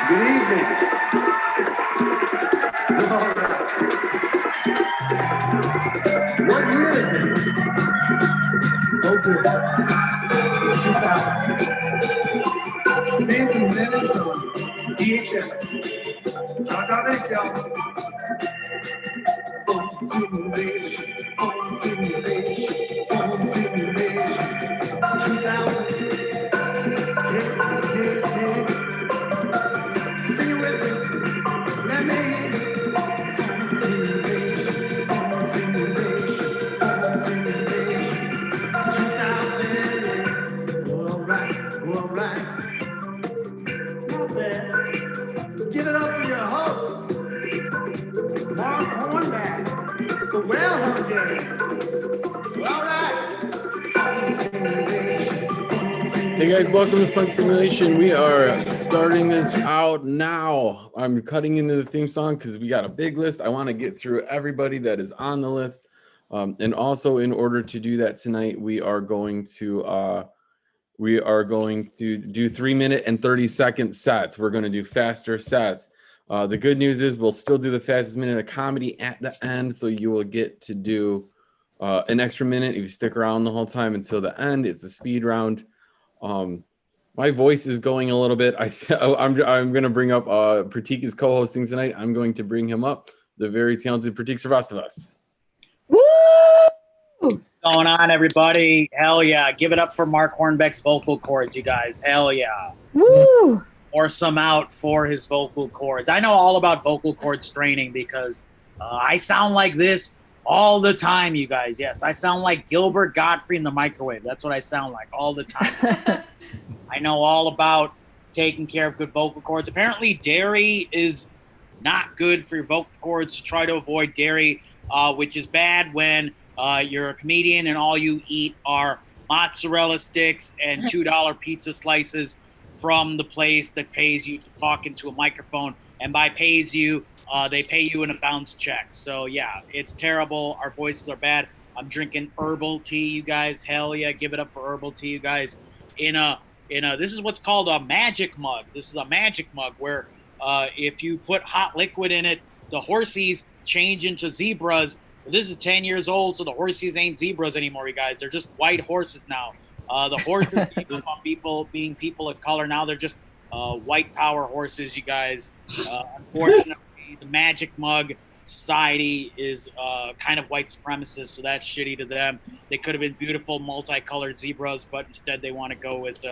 Good evening. All right. What year is it? Oh, good. 2000. Phantom Menace on VHS. Jaja vez, y'all. Phone simulation, phone simulation, phone simulation. 2000. Yeah, yeah, yeah. Sing it with me. Let me hear you. Phone simulation, phone simulation, phone simulation. 2000. All right, all right. Not bad. Give it up for your host, Mark Hornback, the Well Hung Day. All right. Hey guys, welcome to Fun Simulation. We are starting this out now. I'm cutting into the theme song because we got a big list. I want to get through everybody that is on the list. And also, in order to do that tonight, we are going to do 3-minute and 30-second sets. We're going to do faster sets. The good news is we'll still do the fastest minute of comedy at the end, so you will get to do an extra minute if you stick around the whole time until the end. It's a speed round. My voice is going a little bit. I'm going to bring up Pratik is co-hosting tonight. I'm going to bring him up, the very talented Pratik Srivastava. Woo! What's going on, everybody? Hell yeah. Give it up for Mark Hornbeck's vocal cords, you guys. Hell yeah. Woo! Or some out for his vocal cords. I know all about vocal cord straining because I sound like this all the time, you guys. Yes, I sound like Gilbert Gottfried in the microwave. That's what I sound like all the time. I know all about taking care of good vocal cords. Apparently, dairy is not good for your vocal cords, so try to avoid dairy, which is bad when you're a comedian and all you eat are mozzarella sticks and $2 pizza slices from the place that pays you to talk into a microphone. And by pays you, they pay you in a bounce check. So yeah, it's terrible. Our voices are bad. I'm drinking herbal tea, you guys. Hell yeah, give it up for herbal tea, you guys. This is what's called a magic mug. This is a magic mug where if you put hot liquid in it, the horsies change into zebras. This is 10 years old, so the horsies ain't zebras anymore, you guys. They're just white horses now. The horses gave up on people being people of color. Now they're just white power horses, you guys. Unfortunately, the Magic Mug Society is kind of white supremacist, so that's shitty to them. They could have been beautiful multicolored zebras, but instead they want to go with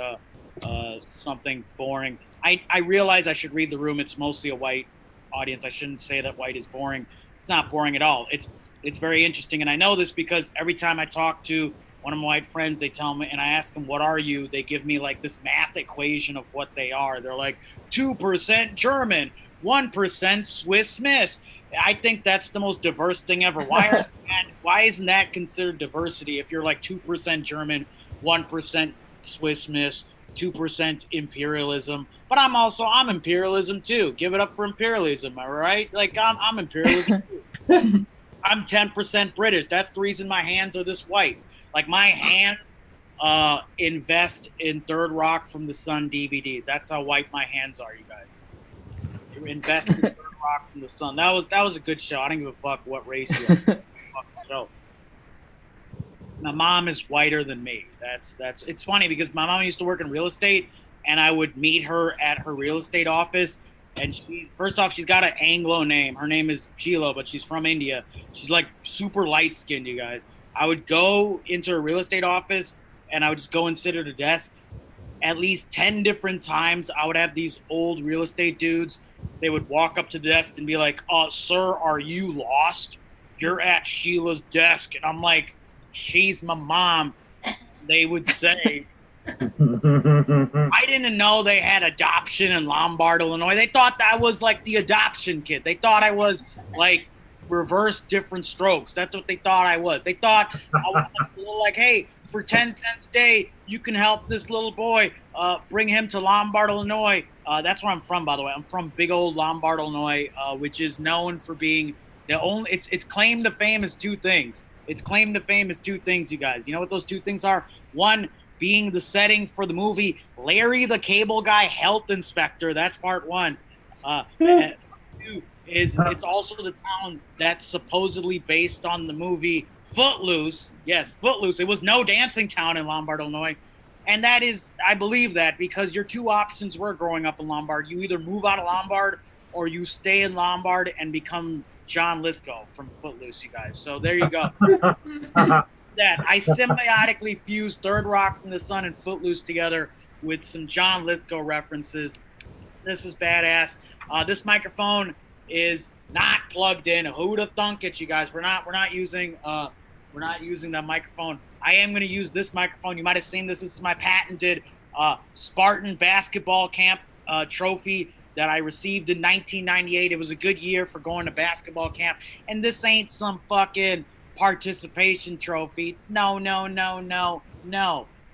something boring. I realize I should read the room. It's mostly a white audience. I shouldn't say that white is boring. It's not boring at all. It's very interesting, and I know this because every time I talk to one of my white friends, they tell me, and I ask them, what are you? They give me like this math equation of what they are. They're like 2% German, 1% Swiss Miss. I think that's the most diverse thing ever. Why isn't that considered diversity if you're like 2% German, 1% Swiss Miss, 2% imperialism? But I'm imperialism too. Give it up for imperialism, all right? Like I'm imperialism too. I'm 10% British. That's the reason my hands are this white. Like my hands invest in Third Rock from the Sun DVDs. That's how white my hands are, you guys. You invest in Third Rock from the Sun. That was a good show. I don't give a fuck what race you are. Fuck the show. My mom is whiter than me. That's it's funny because my mom used to work in real estate, and I would meet her at her real estate office. And first off, she's got an Anglo name. Her name is Sheila, but she's from India. She's like super light skinned, you guys. I would go into a real estate office and I would just go and sit at a desk. At least 10 different times, I would have these old real estate dudes. They would walk up to the desk and be like, sir, are you lost? You're at Sheila's desk. And I'm like, she's my mom. They would say, I didn't know they had adoption in Lombard, Illinois. They thought that I was like the adoption kid. They thought I was like reverse different strokes. That's what they thought I was. They thought I was like, hey, for 10 cents a day, you can help this little boy, bring him to Lombard, Illinois. That's where I'm from, by the way. I'm from big old Lombard, Illinois, which is known for being the only, it's claim to fame is two things. It's claim to fame is two things, you guys. You know what those two things are? One, being the setting for the movie Larry the Cable Guy Health Inspector. That's part one. And two is it's also the town that's supposedly based on the movie Footloose. Yes, Footloose. It was no dancing town in Lombard, Illinois. And that is, I believe that, because your two options were growing up in Lombard. You either move out of Lombard or you stay in Lombard and become John Lithgow from Footloose, you guys. So there you go. That I symbiotically fused Third Rock from the Sun and Footloose together with some John Lithgow references. This is badass. This microphone is not plugged in. Who'd have thunk it, you guys? We're not using that microphone. I am going to use this microphone. You might have seen this. This is my patented Spartan basketball camp trophy that I received in 1998. It was a good year for going to basketball camp. And this ain't some fucking participation trophy. No.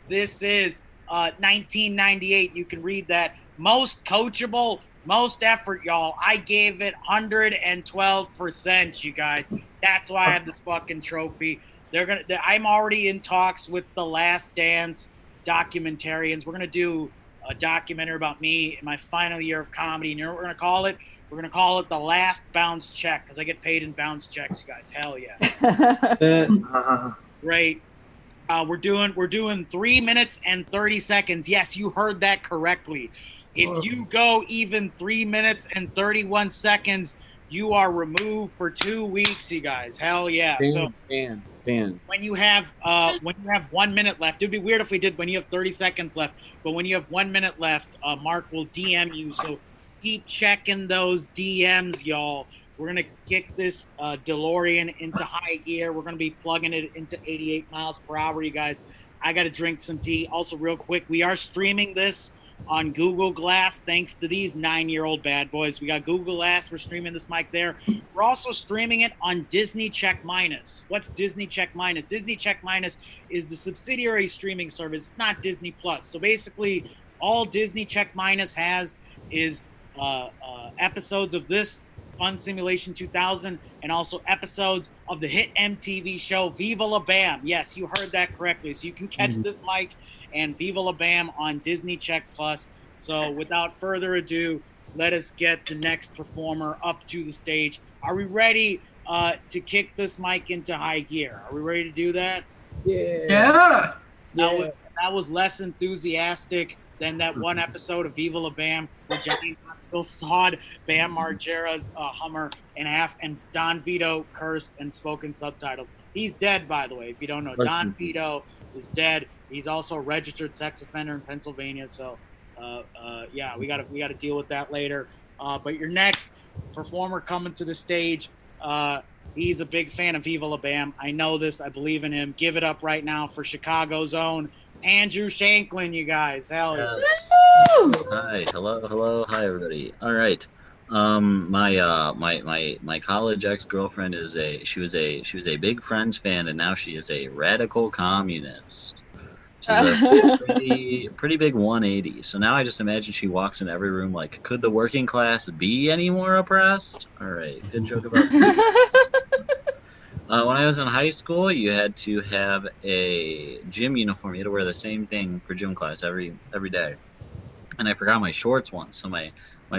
This is 1998. You can read that. Most coachable, most effort, y'all. I gave it 112%, you guys. That's why I have this fucking trophy. I'm already in talks with the Last Dance documentarians. We're gonna do a documentary about me in my final year of comedy. And you know what we're gonna call it? We're gonna call it The Last Bounce Check, because I get paid in bounce checks, you guys. Hell yeah. Great. We're doing 3 minutes and 30 seconds. Yes, you heard that correctly. If you go even 3 minutes and 31 seconds, you are removed for 2 weeks, you guys. Hell yeah. Ban. When you have 1 minute left, it'd be weird if we did when you have 30 seconds left, but when you have 1 minute left, Mark will DM you. So keep checking those DMs, y'all. We're gonna kick this DeLorean into high gear. We're gonna be plugging it into 88 miles per hour, you guys. I gotta drink some tea. Also, real quick, we are streaming this on Google Glass, thanks to these 9-year-old bad boys. We got Google Glass. We're streaming this mic there. We're also streaming it on Disney Check Minus. What's Disney Check Minus? Disney Check Minus is the subsidiary streaming service. It's not Disney Plus. So basically, all Disney Check Minus has is episodes of this Fun Simulation 2000 and also episodes of the hit MTV show Viva La Bam. Yes, you heard that correctly. So you can catch this mic and Viva La Bam on Disney Check Plus. So without further ado, let us get the next performer up to the stage. Are we ready to kick this mic into high gear? Are we ready to do that? Yeah. That was less enthusiastic than that one episode of Viva La Bam where Johnny Knoxville sawed Bam Margera's Hummer in half, and Don Vito cursed and spoke in subtitles. He's dead, by the way, if you don't know. Don Vito is dead. He's also a registered sex offender in Pennsylvania. So, yeah, we gotta deal with that later. But your next performer coming to the stage, he's a big fan of Viva La Bam. I know this. I believe in him. Give it up right now for Chicago's own Andrew Shanklin, you guys. Hell yeah. Yes. Hi, hello, hi everybody. All right. My college ex-girlfriend she was a big Friends fan, and now she is a radical communist. She's a pretty big 180. So now I just imagine she walks in every room like, could the working class be any more oppressed? All right, good joke about when I was in high school, you had to have a gym uniform. You had to wear the same thing for gym class every day. And I forgot my shorts once. So my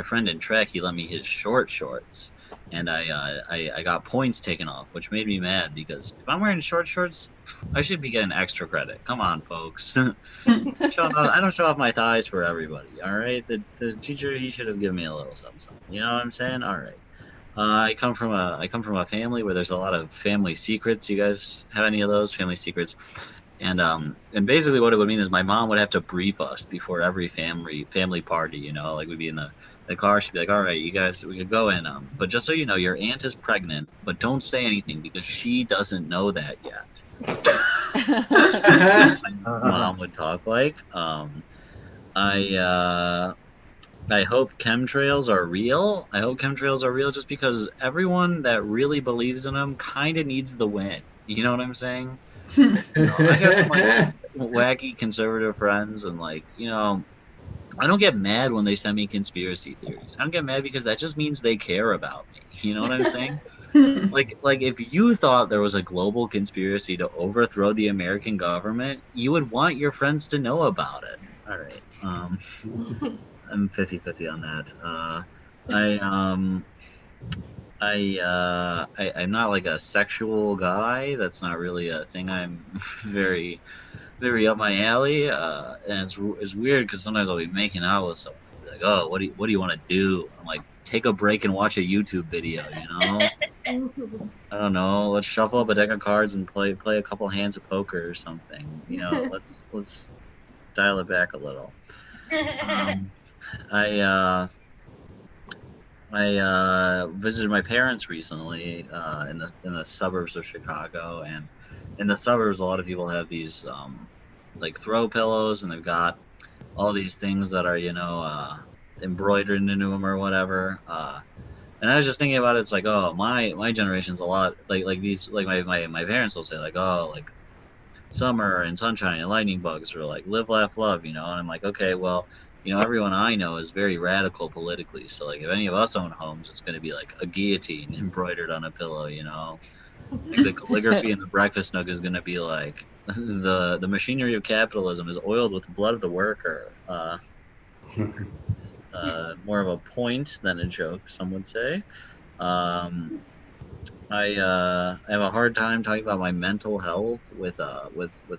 friend in track, he lent me his shorts. And I got points taken off, which made me mad because if I'm wearing short shorts, I should be getting extra credit. Come on, folks. I don't show off my thighs for everybody, all right? The teacher, he should have given me a little something. You know what I'm saying? All right. I come from a family where there's a lot of family secrets. You guys have any of those family secrets? And basically what it would mean is my mom would have to brief us before every family party. You know, like we'd be in the car. She'd be like, "All right, you guys, we could go in. But just so you know, your aunt is pregnant, but don't say anything because she doesn't know that yet." My mom would talk like, I hope chemtrails are real. I hope chemtrails are real just because everyone that really believes in them kind of needs the win. You know what I'm saying? I got some like wacky conservative friends, and like, you know, I don't get mad when they send me conspiracy theories. I don't get mad because that just means they care about me. You know what I'm saying? Like if you thought there was a global conspiracy to overthrow the American government, you would want your friends to know about it. All right. I'm 50-50 on that. I'm not like a sexual guy. That's not really a thing I'm very up my alley. And it's weird because sometimes I'll be making out with someone. I'll be like, oh, what do you want to do? I'm like, take a break and watch a YouTube video, you know? I don't know. Let's shuffle up a deck of cards and play a couple hands of poker or something. You know, let's dial it back a little. I visited my parents recently in the suburbs of Chicago, and in the suburbs, a lot of people have these like throw pillows, and they've got all these things that are embroidered into them or whatever. And I was just thinking about it. It's like, oh, my generation's a lot like these. Like my parents will say like, oh, like summer and sunshine and lightning bugs, or like live, laugh, love, you know. And I'm like, okay, well, you know, everyone I know is very radical politically. So like, if any of us own homes, it's going to be like a guillotine embroidered on a pillow, you know. Like the calligraphy in the breakfast nook is going to be like, the machinery of capitalism is oiled with the blood of the worker. More of a point than a joke, some would say. I have a hard time talking about my mental health with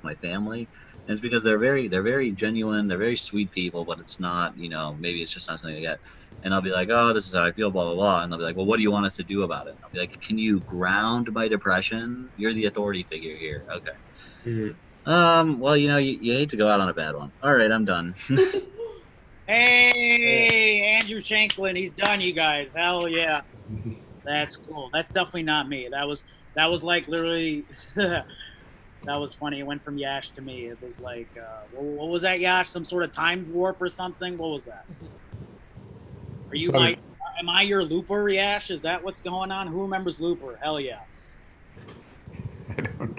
my family. And it's because they're very genuine, they're very sweet people, but it's not, you know, maybe it's just not something they get. And I'll be like, oh, this is how I feel, blah, blah, blah. And they'll be like, well, what do you want us to do about it? And I'll be like, can you ground my depression? You're the authority figure here. Okay. Mm-hmm. Well, you know, you hate to go out on a bad one. All right, I'm done. Hey, Andrew Shanklin, he's done, you guys. Hell yeah. That's cool. That's definitely not me. That was like literally, that was funny. It went from Yash to me. It was like, what was that, Yash? Some sort of time warp or something? What was that? Are you am I your Looper, Yash? Is that what's going on? Who remembers Looper? Hell yeah. I don't.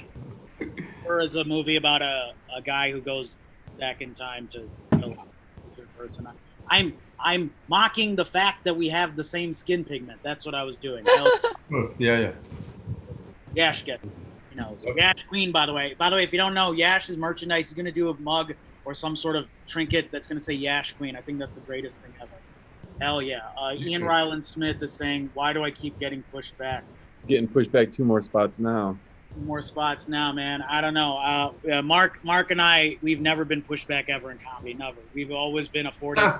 Looper is a movie about a guy who goes back in time to kill a person. I'm mocking the fact that we have the same skin pigment. That's what I was doing. Yeah. Yash gets it. You know, so Yash Queen, by the way, if you don't know, Yash's merchandise is going to do a mug or some sort of trinket that's going to say Yash Queen. I think that's the greatest thing ever. Hell yeah. Ian Ryland Smith is saying, why do I keep getting pushed back? Getting pushed back 2 more spots now. 2 more spots now, man. I don't know. Mark and I, we've never been pushed back ever in comedy. Never. We've always been afforded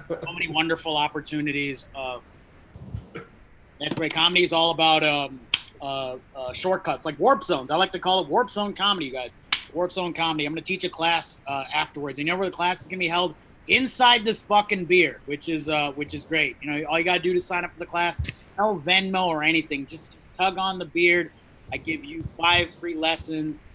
so many wonderful opportunities. That's great. Comedy is all about shortcuts, like warp zones. I like to call it warp zone comedy, you guys. Warp zone comedy. I'm going to teach a class afterwards. And you know where the class is going to be held? Inside this fucking beer, which is great. You know, all you got to do to sign up for the class, no Venmo or anything. Just tug on the beard. I give you 5 free lessons.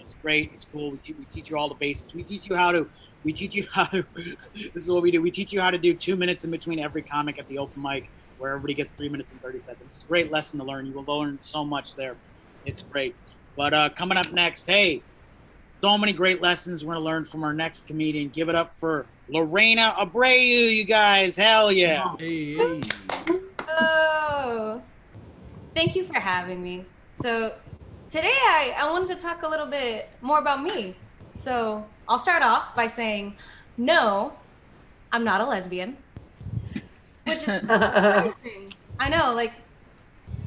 It's great. It's cool. We teach you all the basics. We teach you how to. This is what we do. We teach you how to do 2 minutes in between every comic at the open mic, where everybody gets 3 minutes and 30 seconds. It's a great lesson to learn. You will learn so much there. It's great. But coming up next, hey, so many great lessons we're going to learn from our next comedian. Give it up for Lorena Abreu, you guys. Hell yeah. Hey. Oh, thank you for having me. So today I wanted to talk a little bit more about me. So I'll start off by saying, no, I'm not a lesbian, which is surprising. I know, like,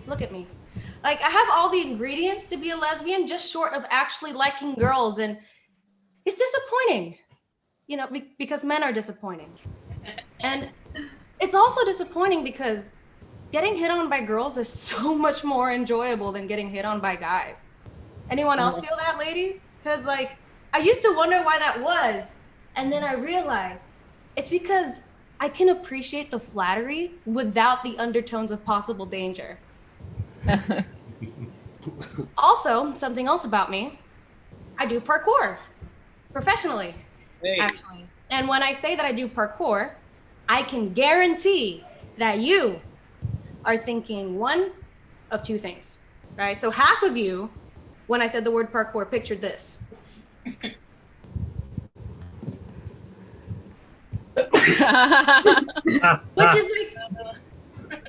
look at me. Like, I have all the ingredients to be a lesbian, just short of actually liking girls. And it's disappointing, you know, because men are disappointing. And it's also disappointing because getting hit on by girls is so much more enjoyable than getting hit on by guys. Anyone else feel that, ladies? Because, like, I used to wonder why that was. And then I realized it's because I can appreciate the flattery without the undertones of possible danger. Also, something else about me, I do parkour professionally, actually. And when I say that I do parkour, I can guarantee that you are thinking one of 2 things, right? So half of you, when I said the word parkour, pictured this. Which is like,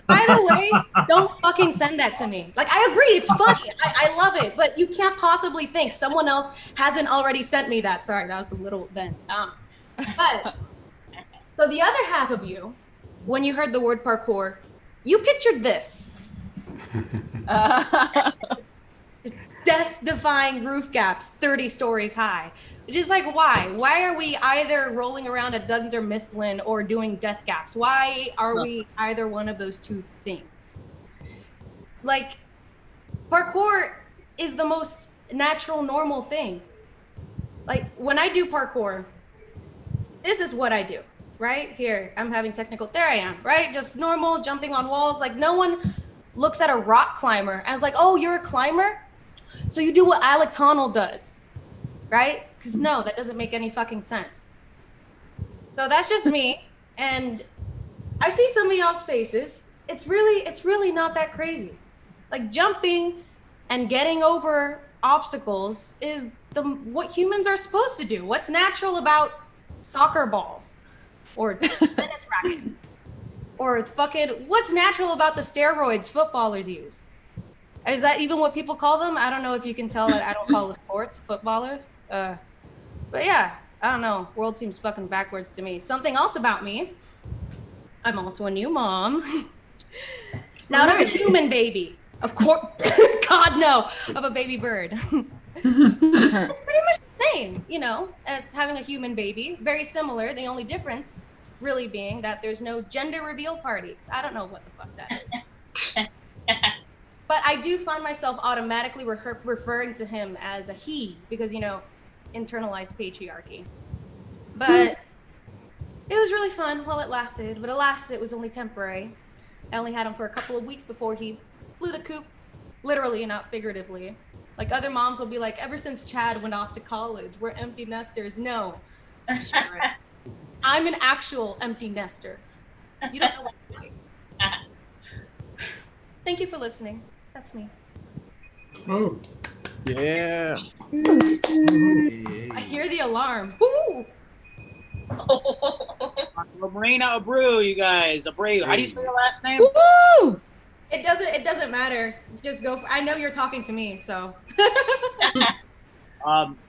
by the way, don't fucking send that to me. Like, I agree, it's funny. I love it, but you can't possibly think someone else hasn't already sent me that. Sorry, that was a little vent. But so the other half of you, when you heard the word parkour, you pictured this. Death-defying roof gaps 30 stories high. Just like, why? Why are we either rolling around at Dunder Mifflin or doing death gaps? Why are we either one of those two things? Like, parkour is the most natural, normal thing. Like, when I do parkour, this is what I do, right? Here, I'm having technical, there I am, right? Just normal, jumping on walls. Like, no one looks at a rock climber and is like, oh, you're a climber? So you do what Alex Honnold does, right? Because no, that doesn't make any fucking sense. So that's just me. And I see some of y'all's faces. It's really not that crazy. Like, jumping and getting over obstacles is what humans are supposed to do. What's natural about soccer balls or tennis rackets or fucking, what's natural about the steroids footballers use? Is that even what people call them? I don't know if you can tell that I don't follow sports, footballers. But yeah, I don't know. World seems fucking backwards to me. Something else about me. I'm also a new mom. Not of a human baby. Of course, God no, of a baby bird. It's pretty much the same, you know, as having a human baby. Very similar. The only difference really being that there's no gender reveal parties. I don't know what the fuck that is. But I do find myself automatically referring to him as a he because, you know, internalized patriarchy. But it was really fun while it lasted. But alas, it was only temporary. I only had him for a couple of weeks before he flew the coop, literally, not figuratively. Like, other moms will be like, ever since Chad went off to college, we're empty nesters. No. Sure. I'm an actual empty nester. You don't know what it's like. Thank you for listening. That's me. Oh, Yeah. I hear the alarm. Woo! Marina Abreu, you guys. Abreu. How do you say your last name? Woo! It doesn't matter. Just go for, I know you're talking to me, so.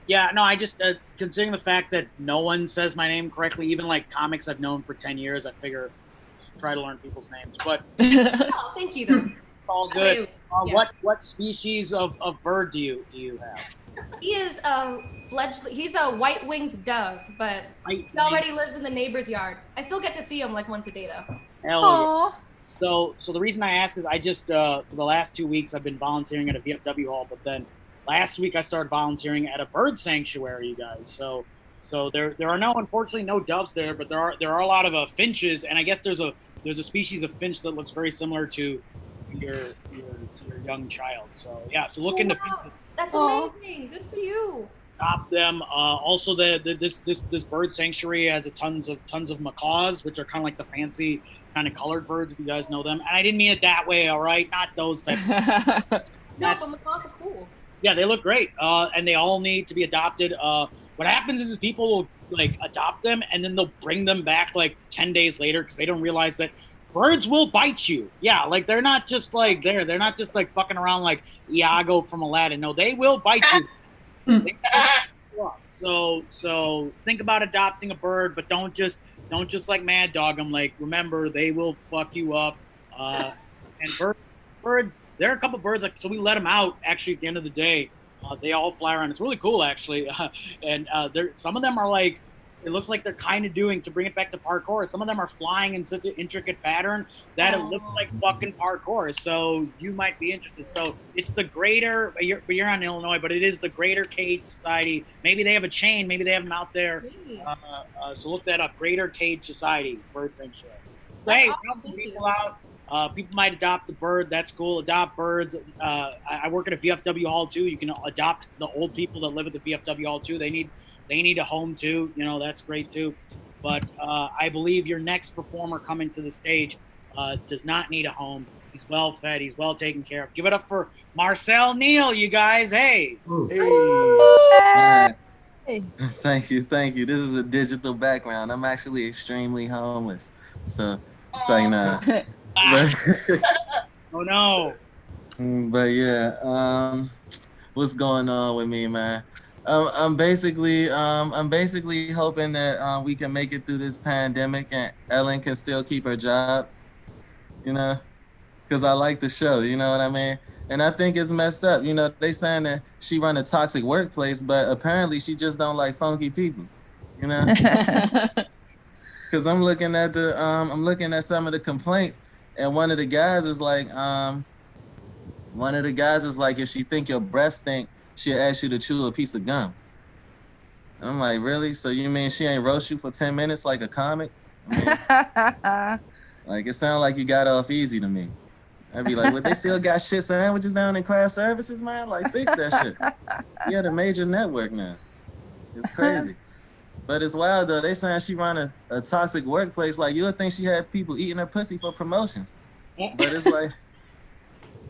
Yeah, no, I just, considering the fact that no one says my name correctly, even like comics I've known for 10 years, I figure try to learn people's names. But Oh, thank you though. all good. Yeah. What species of bird do you have? He is a fledgling. He's a white-winged dove, but he already lives in the neighbor's yard. I still get to see him like once a day though. Hell yeah. So the reason I ask is I just for the last 2 weeks I've been volunteering at a VFW hall, but then last week I started volunteering at a bird sanctuary, you guys. So there are unfortunately no doves there, but there are a lot of finches, and I guess there's a species of finch that looks very similar to your young child. So yeah, so look into finches. That's amazing. Good for you. Adopt them. Also, this bird sanctuary has tons of macaws, which are kind of like the fancy kind of colored birds, if you guys know them. And I didn't mean it that way, all right? Not those types. No, but macaws are cool. Yeah, they look great, and they all need to be adopted. What happens is people will like adopt them, and then they'll bring them back like 10 days later because they don't realize that birds will bite you. Yeah, like they're not just like they're not just like fucking around like Iago from Aladdin. No, they will bite you. So think about adopting a bird, but don't just like mad dog them. Like, remember, they will fuck you up. And birds, there are a couple birds, like, so we let them out actually at the end of the day. They all fly around. It's really cool actually. And some of them are like, it looks like they're kind of doing, to bring it back to parkour, some of them are flying in such an intricate pattern that it looks like fucking parkour. So you might be interested. So it's the greater, you're on Illinois, but it is the Greater Cage Society. Maybe they have a chain, maybe they have them out there. So look that up, Greater Cage Society, Bird Sanctuary. Hey, helping people out. People might adopt a bird. That's cool. Adopt birds. I work at a VFW hall too. You can adopt the old people that live at the VFW hall too. They need a home too. You know, that's great too. But I believe your next performer coming to the stage does not need a home. He's well fed. He's well taken care of. Give it up for Marcel Neal, you guys. Hey. Hey. Thank you. This is a digital background. I'm actually extremely homeless. So you know. Oh no. But yeah, what's going on with me, man? I'm basically hoping that we can make it through this pandemic and Ellen can still keep her job, you know, because I like the show, you know what I mean? And I think it's messed up, you know. They saying that she run a toxic workplace, but apparently she just don't like funky people, you know. Because I'm looking at some of the complaints, and one of the guys is like, if she think your breath stink, she'll ask you to chew a piece of gum. And I'm like, really? So you mean she ain't roast you for 10 minutes like a comic? I mean, like, it sounds like you got off easy to me. I'd be like, well, they still got shit sandwiches down in craft services, man? Like, fix that shit. You had a major network now. It's crazy. But it's wild, though. They saying she run a toxic workplace. Like, you would think she had people eating her pussy for promotions. But it's like,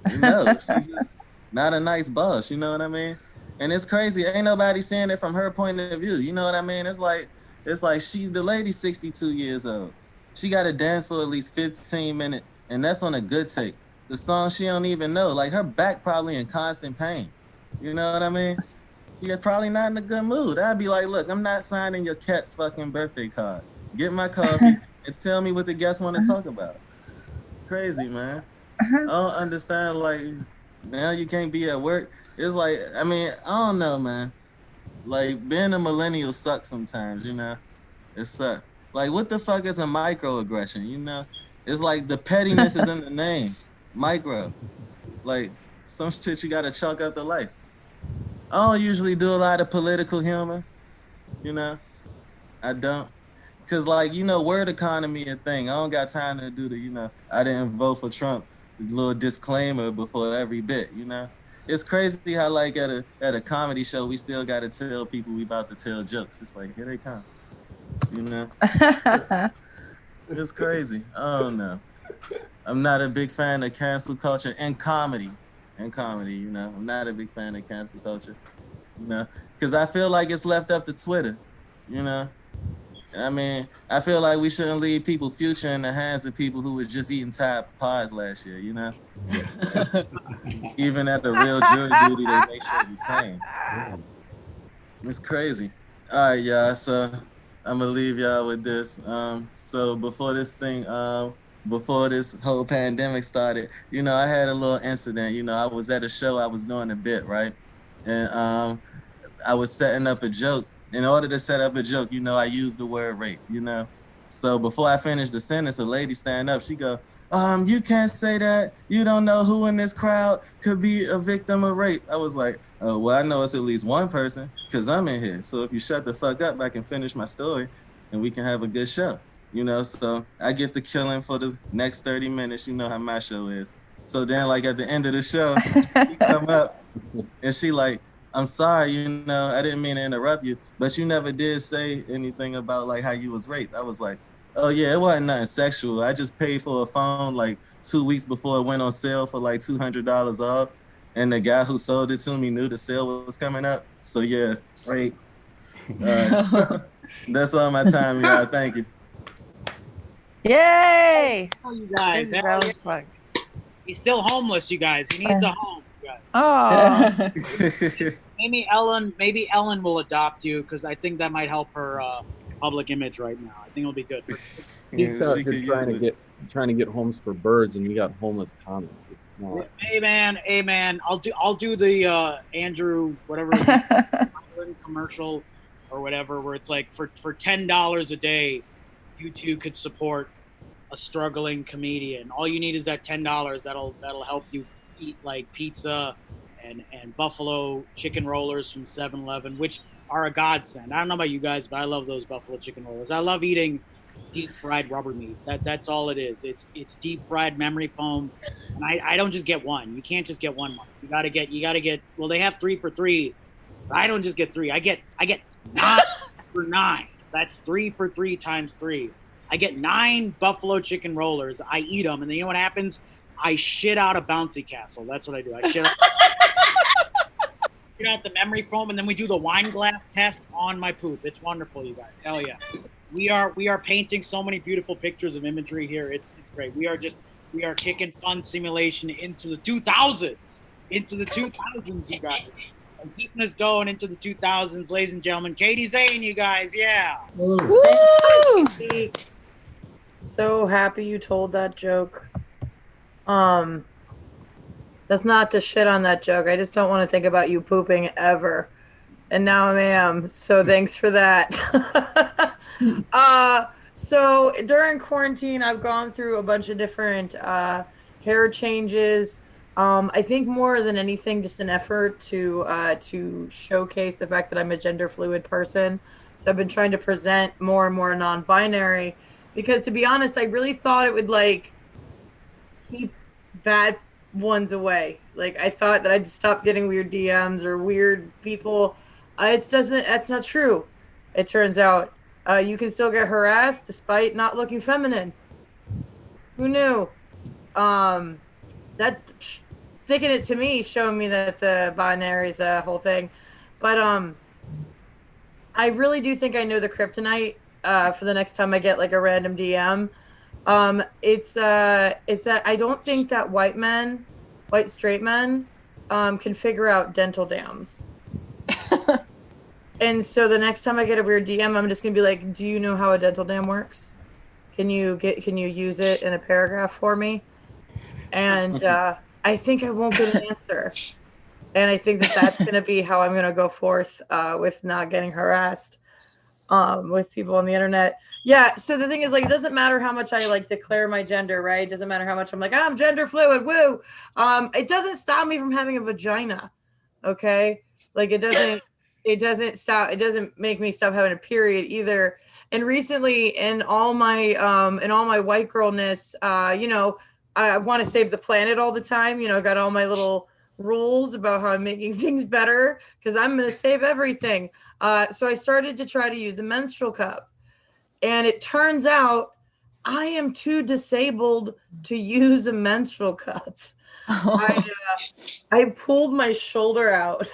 you know, she's just not a nice boss. You know what I mean? And it's crazy. Ain't nobody saying it from her point of view. You know what I mean? It's like the lady's 62 years old. She got to dance for at least 15 minutes, and that's on a good take. The song she don't even know. Like, her back probably in constant pain. You know what I mean? You're probably not in a good mood. I'd be like, look, I'm not signing your cat's fucking birthday card. Get my coffee and tell me what the guests want to talk about. Crazy, man. I don't understand, like, now you can't be at work. It's like, I mean, I don't know, man. Like, being a millennial sucks sometimes, you know? It sucks. Like, what the fuck is a microaggression, you know? It's like the pettiness is in the name. Micro. Like, some shit you gotta chalk up to life. I don't usually do a lot of political humor, you know? I don't. Because, like, you know, word economy a thing. I don't got time to do the, you know, I didn't vote for Trump, little disclaimer before every bit, you know? It's crazy how, like, at a comedy show, we still got to tell people we about to tell jokes. It's like, here they come, you know? It's crazy. I don't know. I'm not a big fan of cancel culture and comedy. You know? I'm not a big fan of cancel culture, you know? Because I feel like it's left up to Twitter, you know? I mean, I feel like we shouldn't leave people's future in the hands of people who was just eating Tide pies last year, you know? Even at the real jury duty, they make sure you're sane. It's crazy. All right, y'all, so I'm gonna leave y'all with this. So before this whole pandemic started, you know, I had a little incident. You know, I was at a show, I was doing a bit, right? And I was setting up a joke. In order to set up a joke, you know, I used the word rape, you know? So before I finished the sentence, a lady stand up, she go, you can't say that. You don't know who in this crowd could be a victim of rape. I was like, oh, well, I know it's at least one person because I'm in here. So if you shut the fuck up, I can finish my story and we can have a good show. You know, so I get the killing for the next 30 minutes. You know how my show is. So then, like, at the end of the show, she come up and she like, I'm sorry, you know, I didn't mean to interrupt you, but you never did say anything about, like, how you was raped. I was like, oh, yeah, it wasn't nothing sexual. I just paid for a phone, like, 2 weeks before it went on sale for, like, $200 off. And the guy who sold it to me knew the sale was coming up. So, yeah, rape. That's all my time, y'all. Thank you. Yay! Oh, you guys. That was fun. He's still homeless, you guys. He needs a home, you guys. Oh. Maybe Ellen will adopt you because I think that might help her public image right now. I think it'll be good. He's out here trying to get homes for birds, and you got homeless comics. Hey man, I'll do the Andrew whatever commercial or whatever where it's like for $10 a day, you two could support a struggling comedian. All you need is that $10 that'll help you eat like pizza and buffalo chicken rollers from 7-Eleven, which are a godsend. I don't know about you guys, but I love those buffalo chicken rollers. I love eating deep fried rubber meat. That's all it is. It's deep fried memory foam. And I don't just get one. You can't just get one. You gotta get well, they have 3 for $3, but I don't just get 3. I get 9 for $9. That's 3 for $3 times 3. I get 9 buffalo chicken rollers. I eat them, and then you know what happens? I shit out a bouncy castle. That's what I do. I shit out get out the memory foam, and then we do the wine glass test on my poop. It's wonderful, you guys. Hell yeah. We are painting so many beautiful pictures of imagery here. It's great. We are kicking fun simulation into the 2000s. Into the 2000s, you guys. And keeping us going into the 2000s, ladies and gentlemen. Katie Zane, you guys. Yeah. Woo! So happy you told that joke. That's not to shit on that joke. I just don't want to think about you pooping ever. And now I am. So thanks for that. So during quarantine, I've gone through a bunch of different hair changes. I think more than anything, just an effort to showcase the fact that I'm a gender fluid person. So I've been trying to present more and more non-binary, because to be honest, I really thought it would like keep bad ones away. Like I thought that I'd stop getting weird DMs or weird people. That's not true. It turns out you can still get harassed despite not looking feminine. Who knew? That sticking it to me, showing me that the binary is a whole thing. But I really do think I know the kryptonite for the next time I get like a random DM. It's that I don't think that white straight men can figure out dental dams. And so the next time I get a weird DM, I'm just gonna be like, do you know how a dental dam works? Can you use it in a paragraph for me? And I think I won't get an answer. And I think that that's gonna be how I'm gonna go forth with not getting harassed with people on the internet. Yeah, so the thing is, like, it doesn't matter how much I like declare my gender, right? It doesn't matter how much I'm like, I'm gender fluid, woo. It doesn't stop me from having a vagina. Okay? Like it doesn't make me stop having a period either. And recently in all my white girlness, I want to save the planet all the time. I got all my little rules about how I'm making things better because I'm going to save everything. So I started to try to use a menstrual cup. And it turns out I am too disabled to use a menstrual cup. Oh. I pulled my shoulder out.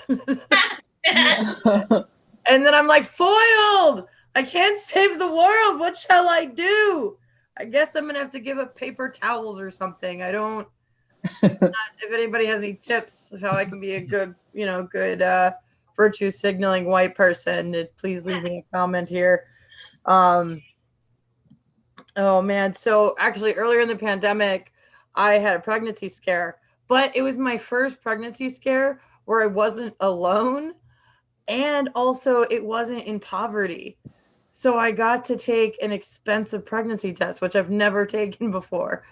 And then I'm like, foiled! I can't save the world. What shall I do? I guess I'm going to have to give up paper towels or something. I don't. If anybody has any tips of how I can be a good virtue signaling white person, please leave me a comment here. Oh man. So actually earlier in the pandemic, I had a pregnancy scare, but it was my first pregnancy scare where I wasn't alone. And also it wasn't in poverty. So I got to take an expensive pregnancy test, which I've never taken before.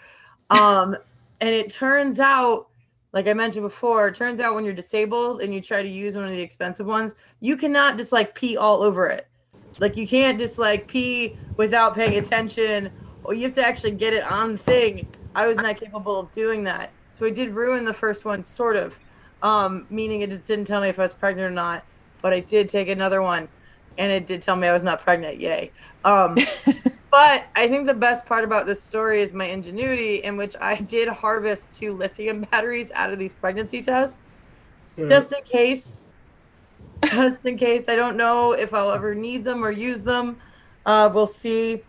And it turns out, like I mentioned before, it turns out when you're disabled and you try to use one of the expensive ones, you cannot just like pee all over it. Like you can't just like pee without paying attention, or you have to actually get it on the thing. I was not capable of doing that. So I did ruin the first one, sort of, meaning it just didn't tell me if I was pregnant or not. But I did take another one, and it did tell me I was not pregnant. Yay. But I think the best part about this story is my ingenuity, in which I did harvest 2 lithium batteries out of these pregnancy tests, just in case. Just in case. I don't know if I'll ever need them or use them. We'll see.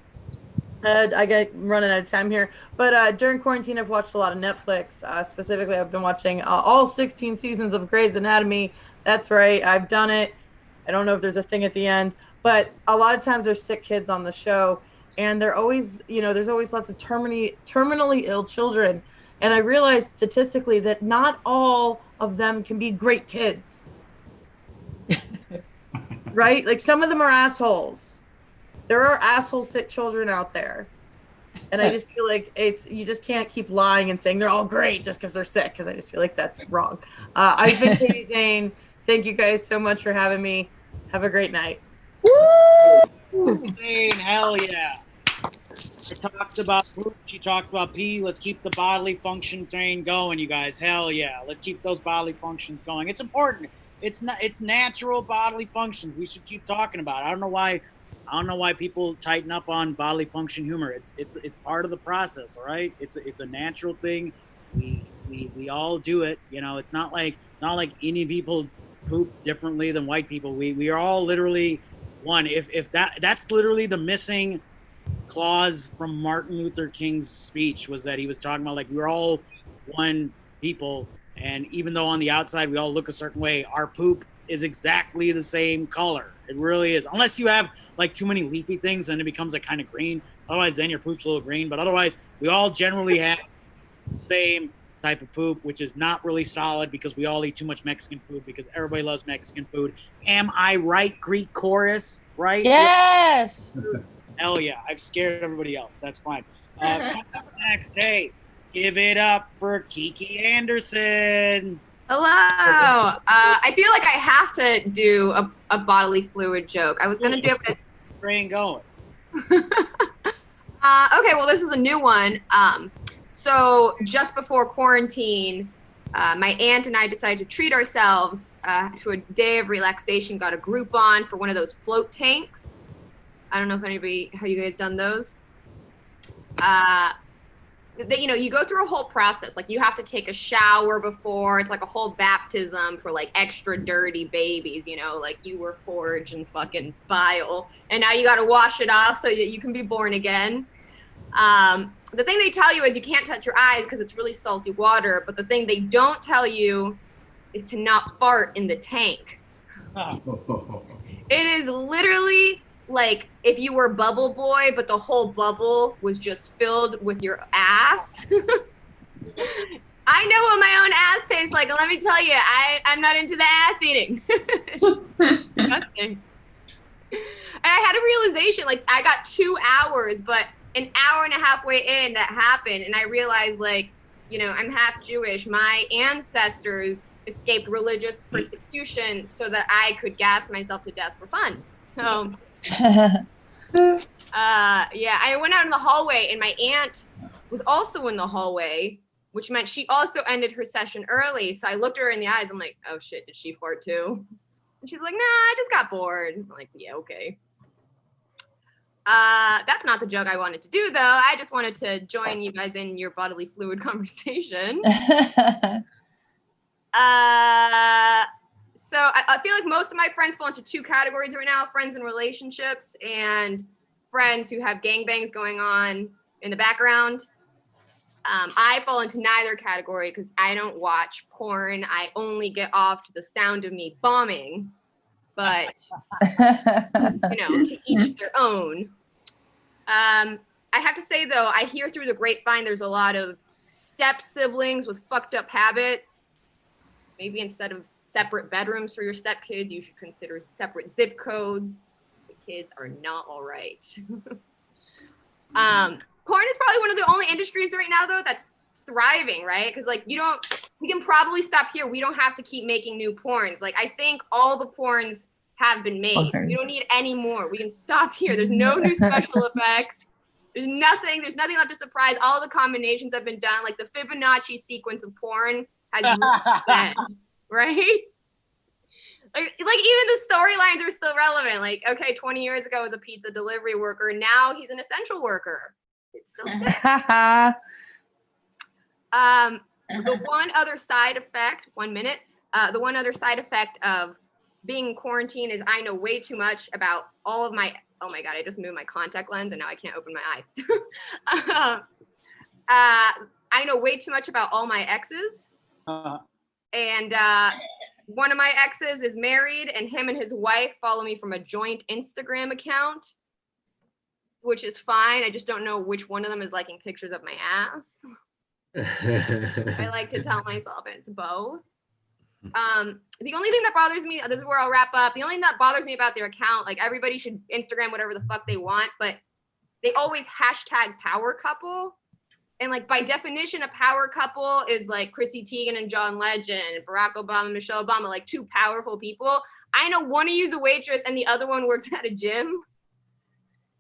I get running out of time here. But during quarantine, I've watched a lot of Netflix. Specifically, I've been watching all 16 seasons of Grey's Anatomy. That's right. I've done it. I don't know if there's a thing at the end. But a lot of times there's sick kids on the show. And they're always, there's always lots of terminally ill children. And I realized statistically that not all of them can be great kids. Right? Like some of them are assholes. There are asshole sick children out there. And I just feel like you just can't keep lying and saying they're all great just because they're sick, because I just feel like that's wrong. I've been Katie Zane. Thank you guys so much for having me. Have a great night. Woo! Zane, hell yeah. She talked about poop, she talked about pee. Let's keep the bodily function train going, you guys. Hell yeah. Let's keep those bodily functions going. It's important. It's natural bodily functions. We should keep talking about it. I don't know why people tighten up on bodily function humor. It's part of the process, all right? It's a natural thing. We all do it. It's not like any people poop differently than white people. We are all literally one. If that's literally the missing clause from Martin Luther King's speech, was that he was talking about like we're all one people, and even though on the outside we all look a certain way, our poop is exactly the same color. It really is, unless you have like too many leafy things, then it becomes like kind of green. Otherwise, then your poop's a little green. But otherwise, we all generally have the same type of poop, which is not really solid because we all eat too much Mexican food because everybody loves Mexican food. Am I right, Greek chorus? Right? Yes. Hell yeah. I've scared everybody else. That's fine. Coming up next, hey, give it up for Kiki Anderson. Hello. I feel like I have to do a bodily fluid joke. I was going to do it, but it's... Brain going. Okay, well, this is a new one. So just before quarantine, my aunt and I decided to treat ourselves to a day of relaxation, got a Groupon for one of those float tanks. I don't know if anybody, have you guys done those? You know, you go through a whole process. Like, you have to take a shower before. It's like a whole baptism for like extra dirty babies, you know, like you were forged in fucking bile, and now you got to wash it off so that you can be born again. The thing they tell you is you can't touch your eyes because it's really salty water, but the thing they don't tell you is to not fart in the tank. It is literally like if you were Bubble Boy, but the whole bubble was just filled with your ass. I know what my own ass tastes like, and let me tell you, I'm not into the ass eating. Disgusting. And I had a realization, like, I got 2 hours, but an hour and a half way in that happened, and I realized, like, you know, I'm half Jewish. My ancestors escaped religious persecution so that I could gas myself to death for fun. So, yeah, I went out in the hallway, and my aunt was also in the hallway, which meant she also ended her session early. So I looked her in the eyes. I'm like, oh shit, did she fart too? And she's like, nah, I just got bored. I'm like, yeah, okay. That's not the joke I wanted to do, though. I just wanted to join you guys in your bodily fluid conversation. So I feel like most of my friends fall into 2 categories right now: friends in relationships and friends who have gangbangs going on in the background. I fall into neither category because I don't watch porn. I only get off to the sound of me bombing. But, you know, to each their own. I have to say, though, I hear through the grapevine there's a lot of step siblings with fucked up habits. Maybe instead of separate bedrooms for your stepkids, you should consider separate zip codes. The kids are not all right. Porn is probably one of the only industries right now, though, that's thriving, right? Because, like, we can probably stop here. We don't have to keep making new porns. Like, I think all the porns have been made. Okay. We don't need any more. We can stop here. There's no new special effects. There's nothing left to surprise. All the combinations have been done. Like, the Fibonacci sequence of porn has been, right? Like even the storylines are still relevant. Like, okay, 20 years ago was a pizza delivery worker. Now he's an essential worker. It's still sick. The one other side effect, 1 minute, the one other side effect of being in quarantine is I know way too much about all of my, oh my God, I just moved my contact lens and now I can't open my eye. I know way too much about all my exes. And one of my exes is married, and him and his wife follow me from a joint Instagram account, which is fine. I just don't know which one of them is liking pictures of my ass. I like to tell myself it's both. The only thing that bothers me, this is where I'll wrap up. The only thing that bothers me about their account, like, everybody should Instagram whatever the fuck they want, but they always hashtag power couple. And, like, by definition, a power couple is like Chrissy Teigen and John Legend, and Barack Obama and Michelle Obama, like 2 powerful people. I know one of you is a waitress and the other one works at a gym.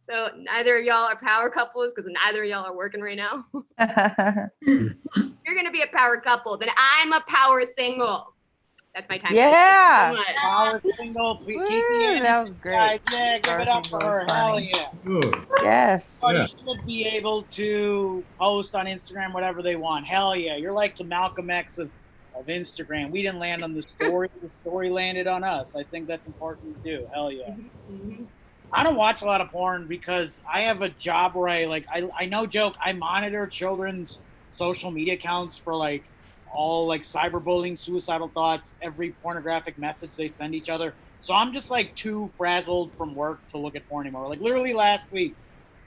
So neither of y'all are power couples because neither of y'all are working right now. If you're going to be a power couple, then I'm a power single. That's my time. Yeah. Power single. That was great. Guys, yeah, give it up for her. Hell yeah. Yes. Everybody should be able to post on Instagram whatever they want. Hell yeah. You're like the Malcolm X of of Instagram. We didn't land on the story. The story landed on us. I think that's important to do. Hell yeah. I don't watch a lot of porn because I have a job where I no joke, I monitor children's social media accounts for like all like cyberbullying, suicidal thoughts, every pornographic message they send each other. So I'm just like too frazzled from work to look at porn anymore. Like literally last week,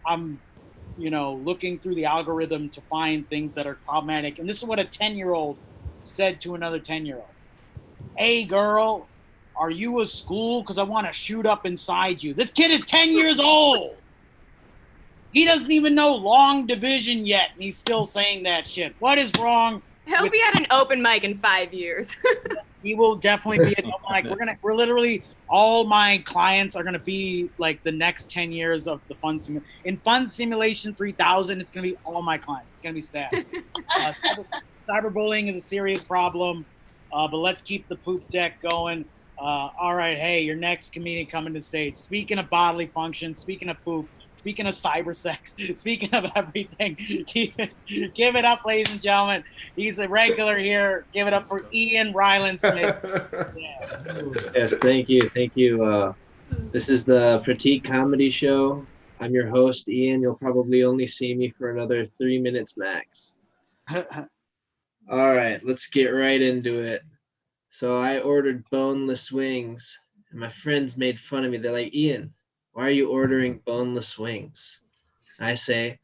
I'm, looking through the algorithm to find things that are problematic. And this is what a 10-year-old said to another 10-year-old. Hey girl, are you a school? Because I want to shoot up inside you. This kid is 10 years old. He doesn't even know long division yet, and he's still saying that shit. What is wrong? He'll be at an open mic in 5 years. He will definitely be at open mic. We're literally, all my clients are gonna be like the next 10 years of the Fun Simulation. In Fun Simulation 3000, it's gonna be all my clients. It's gonna be sad. Cyberbullying is a serious problem, but let's keep the poop deck going. All right, hey, your next comedian coming to stage. Speaking of bodily function, speaking of poop, speaking of cyber sex, speaking of everything, give it up, ladies and gentlemen. He's a regular here. Give it up for Ian Ryland Smith. Yeah. Yes, thank you. Thank you. This is the Pratik Comedy Show. I'm your host, Ian. You'll probably only see me for another 3 minutes max. All right, let's get right into it. So I ordered boneless wings, and my friends made fun of me. They're like, Ian, why are you ordering boneless wings? I say,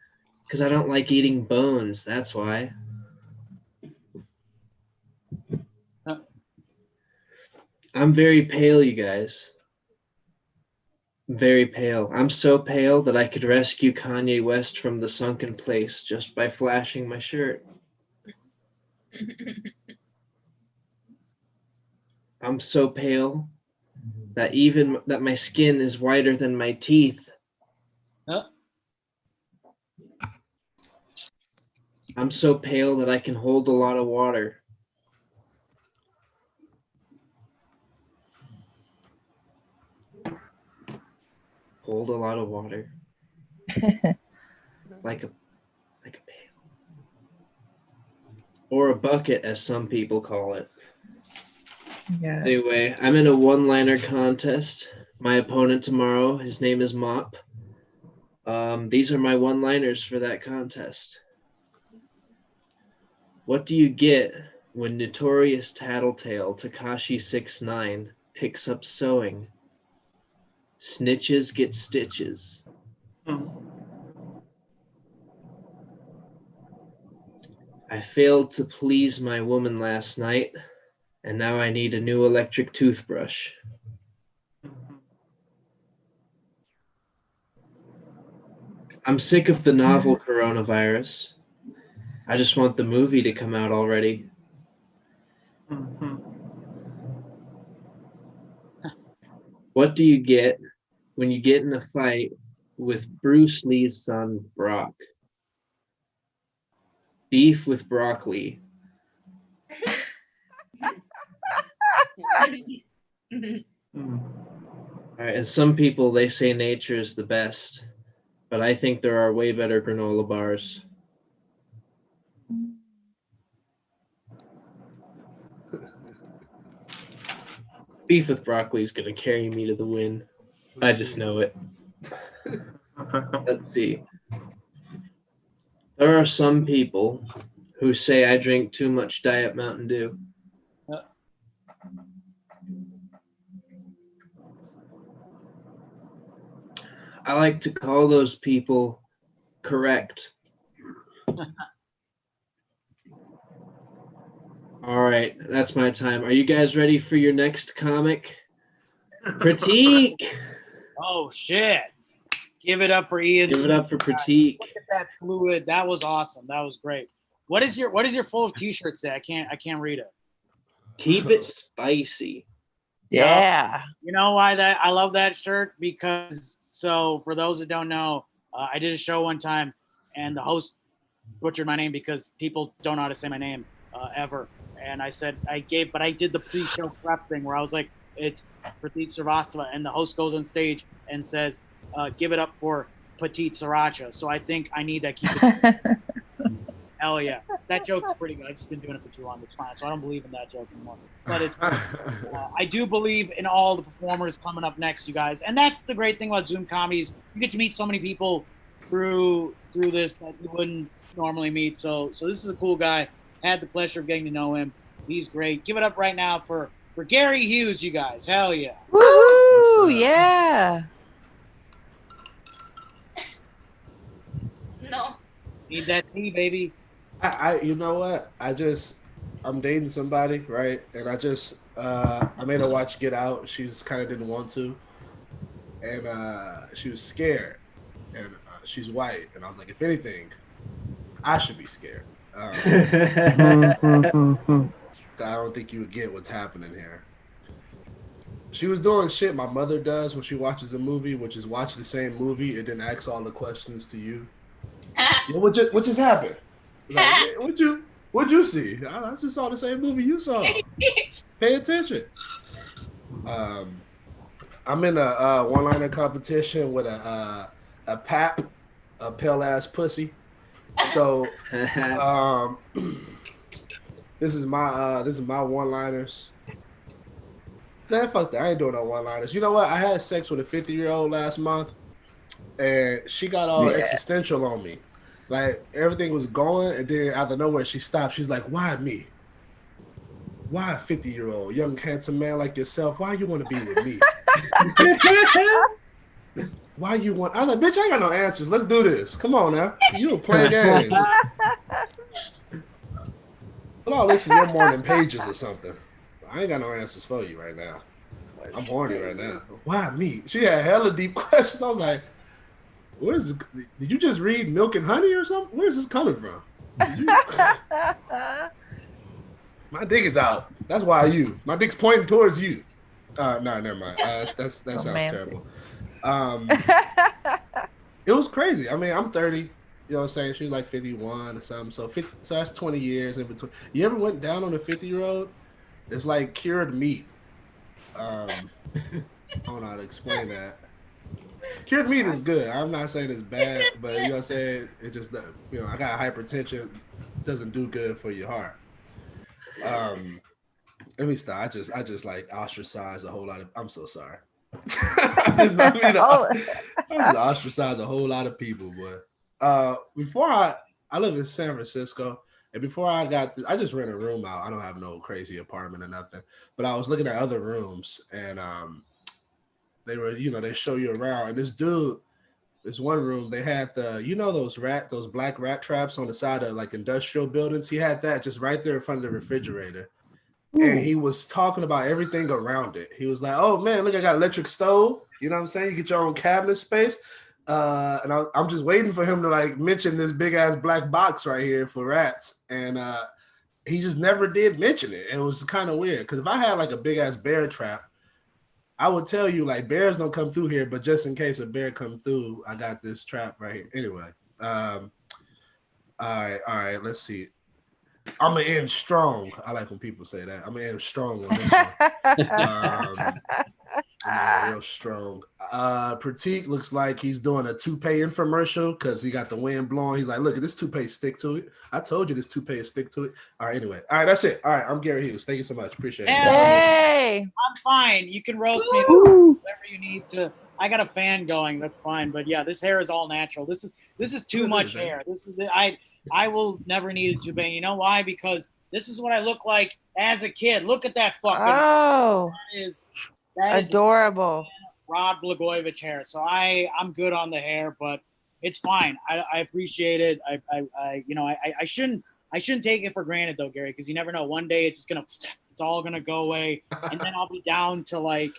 because I don't like eating bones, that's why. I'm very pale, you guys. Very pale. I'm so pale that I could rescue Kanye West from the sunken place just by flashing my shirt. I'm so pale that my skin is whiter than my teeth. I'm so pale that I can hold a lot of water. Hold a lot of water. like a pail. Or a bucket, as some people call it. Yeah. Anyway, I'm in a one-liner contest. My opponent tomorrow, his name is Mop. These are my one-liners for that contest. What do you get when notorious tattletale Tekashi 6ix9ine picks up sewing? Snitches get stitches. I failed to please my woman last night, and now I need a new electric toothbrush. I'm sick of the novel coronavirus. I just want the movie to come out already. What do you get when you get in a fight with Bruce Lee's son, Brock? Beef with broccoli. All right, and some people, they say nature is the best, but I think there are way better granola bars. Beef with broccoli is going to carry me to the win. I just know it. Let's see. There are some people who say I drink too much Diet Mountain Dew. I like to call those people correct. All right, that's my time. Are you guys ready for your next comic? Pratik! Oh, shit. Give it up for Ian. Give it up for Pratik. Look at that fluid. That was awesome. That was great. What is your full t-shirt say? I can't read it. Keep it spicy. Yeah. You know why I love that shirt? Because, so for those that don't know, I did a show one time and the host butchered my name because people don't know how to say my name ever. And I said, I did the pre-show prep thing where I was like, it's Pratik Srivastava, and the host goes on stage and says, give it up for Petite Sriracha. So I think I need that. Keep it. Hell yeah. That joke's pretty good. I've just been doing it for too long. It's fine. So I don't believe in that joke anymore. But it's I do believe in all the performers coming up next, you guys. And that's the great thing about Zoom comedies. You get to meet so many people through this that you wouldn't normally meet. So this is a cool guy. I had the pleasure of getting to know him. He's great. Give it up right now for Gary Hughes, you guys. Hell yeah. Woo! Yeah. No. Need that tea, baby. You know what? I'm dating somebody, right? And I made her watch Get Out. She's kind of didn't want to, and she was scared, and she's white, and I was like, if anything, I should be scared. I don't think you would get what's happening here. She was doing shit my mother does when she watches a movie, which is watch the same movie and then ask all the questions to you. What just happened? Like, what'd you see? I just saw the same movie you saw. Pay attention. I'm in a one-liner competition with a pap, a pale ass pussy. So this is my one-liners. Man, fuck that. I ain't doing no one-liners. You know what? I had sex with a 50-year-old last month, and she got all existential on me. Like, everything was going, and then out of nowhere, she stopped. She's like, why me? Why a 50-year-old, young, handsome man like yourself? Why you want to be with me? Why you want... I was like, bitch, I ain't got no answers. Let's do this. Come on now. You playing games. But I'll listen to your morning pages or something. I ain't got no answers for you right now. I'm horny right now. Why me? She had hella deep questions. I was like, what is this? Did you just read Milk and Honey or something? Where is this coming from? My dick is out. That's why my dick's pointing towards you. No, never mind. That sounds terrible. It was crazy. I mean, I'm 30. You know what I'm saying? She was like 51 or something. So that's 20 years in between. You ever went down on a 50-year-old? It's like cured meat. I don't know how to explain that. Cured meat is good. I'm not saying it's bad, but you know what I'm saying? It just, I got hypertension. It doesn't do good for your heart. Let me stop. I just like ostracize a whole lot of. I'm so sorry. I just ostracize a whole lot of people, boy. Before I live in San Francisco. And before I just rent a room out. I don't have no crazy apartment or nothing. But I was looking at other rooms, and they were, they show you around. And this one room, they had those black rat traps on the side of like industrial buildings. He had that just right there in front of the refrigerator. Ooh. And he was talking about everything around it. He was like, "Oh man, look, I got an electric stove. You know what I'm saying? You get your own cabinet space." And I'm just waiting for him to like mention this big ass black box right here for rats, and he just never did mention it. It was kind of weird because if I had like a big ass bear trap, I would tell you like bears don't come through here, but just in case a bear come through, I got this trap right here. Anyway, all right, let's see. I'm gonna end strong. I like when people say that. I'm gonna end strong on this one. I'm real strong. Pratik looks like he's doing a toupee infomercial because he got the wind blowing. He's like, look at this toupee, stick to it. I told you this toupee, stick to it. All right, anyway. All right, that's it. All right, I'm Gary Hughes. Thank you so much. Appreciate it. Hey, I'm fine. You can roast me whatever you need to. I got a fan going. That's fine. But yeah, this hair is all natural. This is too much hair. I will never need a toupee. You know why? Because this is what I look like as a kid. Look at that fucking. Oh, that is adorable. Rod Blagojevich hair. So I'm good on the hair, but it's fine. I appreciate it. I shouldn't take it for granted though, Gary, because you never know. One day it's all gonna go away, and then I'll be down to like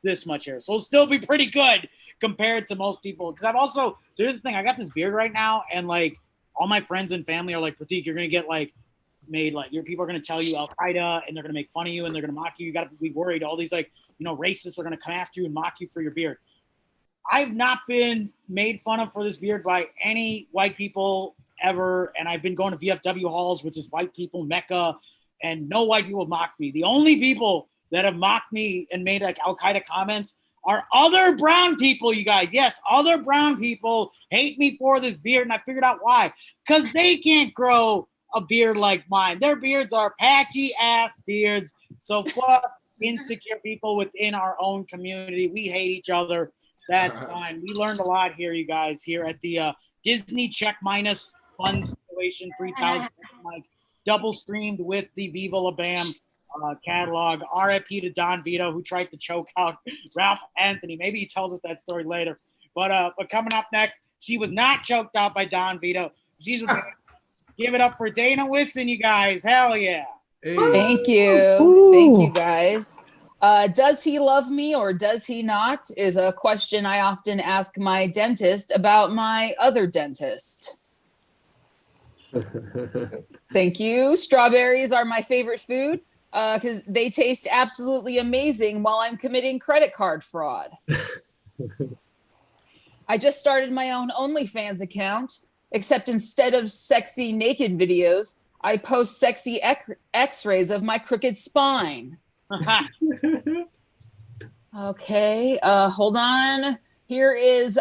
this much hair. So it'll still be pretty good compared to most people. Because so here's the thing, I got this beard right now, and like all my friends and family are like, Pratik, you're gonna get like made like your people are gonna tell you Al Qaeda, and they're gonna make fun of you, and they're gonna mock you. You gotta be worried. All these like racists are gonna come after you and mock you for your beard. I've not been made fun of for this beard by any white people ever, and I've been going to VFW halls, which is white people mecca, and no white people mock me. The only people that have mocked me and made like Al Qaeda comments are other brown people, you guys. Yes, other brown people hate me for this beard, and I figured out why. Because they can't grow a beard like mine. Their beards are patchy ass beards. So fuck insecure people within our own community. We hate each other. That's fine. We learned a lot here, you guys, here at the Disney Check Minus Fun Situation 3000, like double streamed with the Viva La Bam catalog. RIP to Don Vito, who tried to choke out Ralph Anthony. Maybe he tells us that story later. But coming up next, she was not choked out by Don Vito. She's a give it up for Dana Wisson, you guys. Hell yeah. Thank you. Thank you, guys. Does he love me or does he not is a question I often ask my dentist about my other dentist. Thank you. Strawberries are my favorite food because they taste absolutely amazing while I'm committing credit card fraud. I just started my own OnlyFans account, except instead of sexy naked videos, I post sexy x-rays of my crooked spine. Okay, hold on. Here is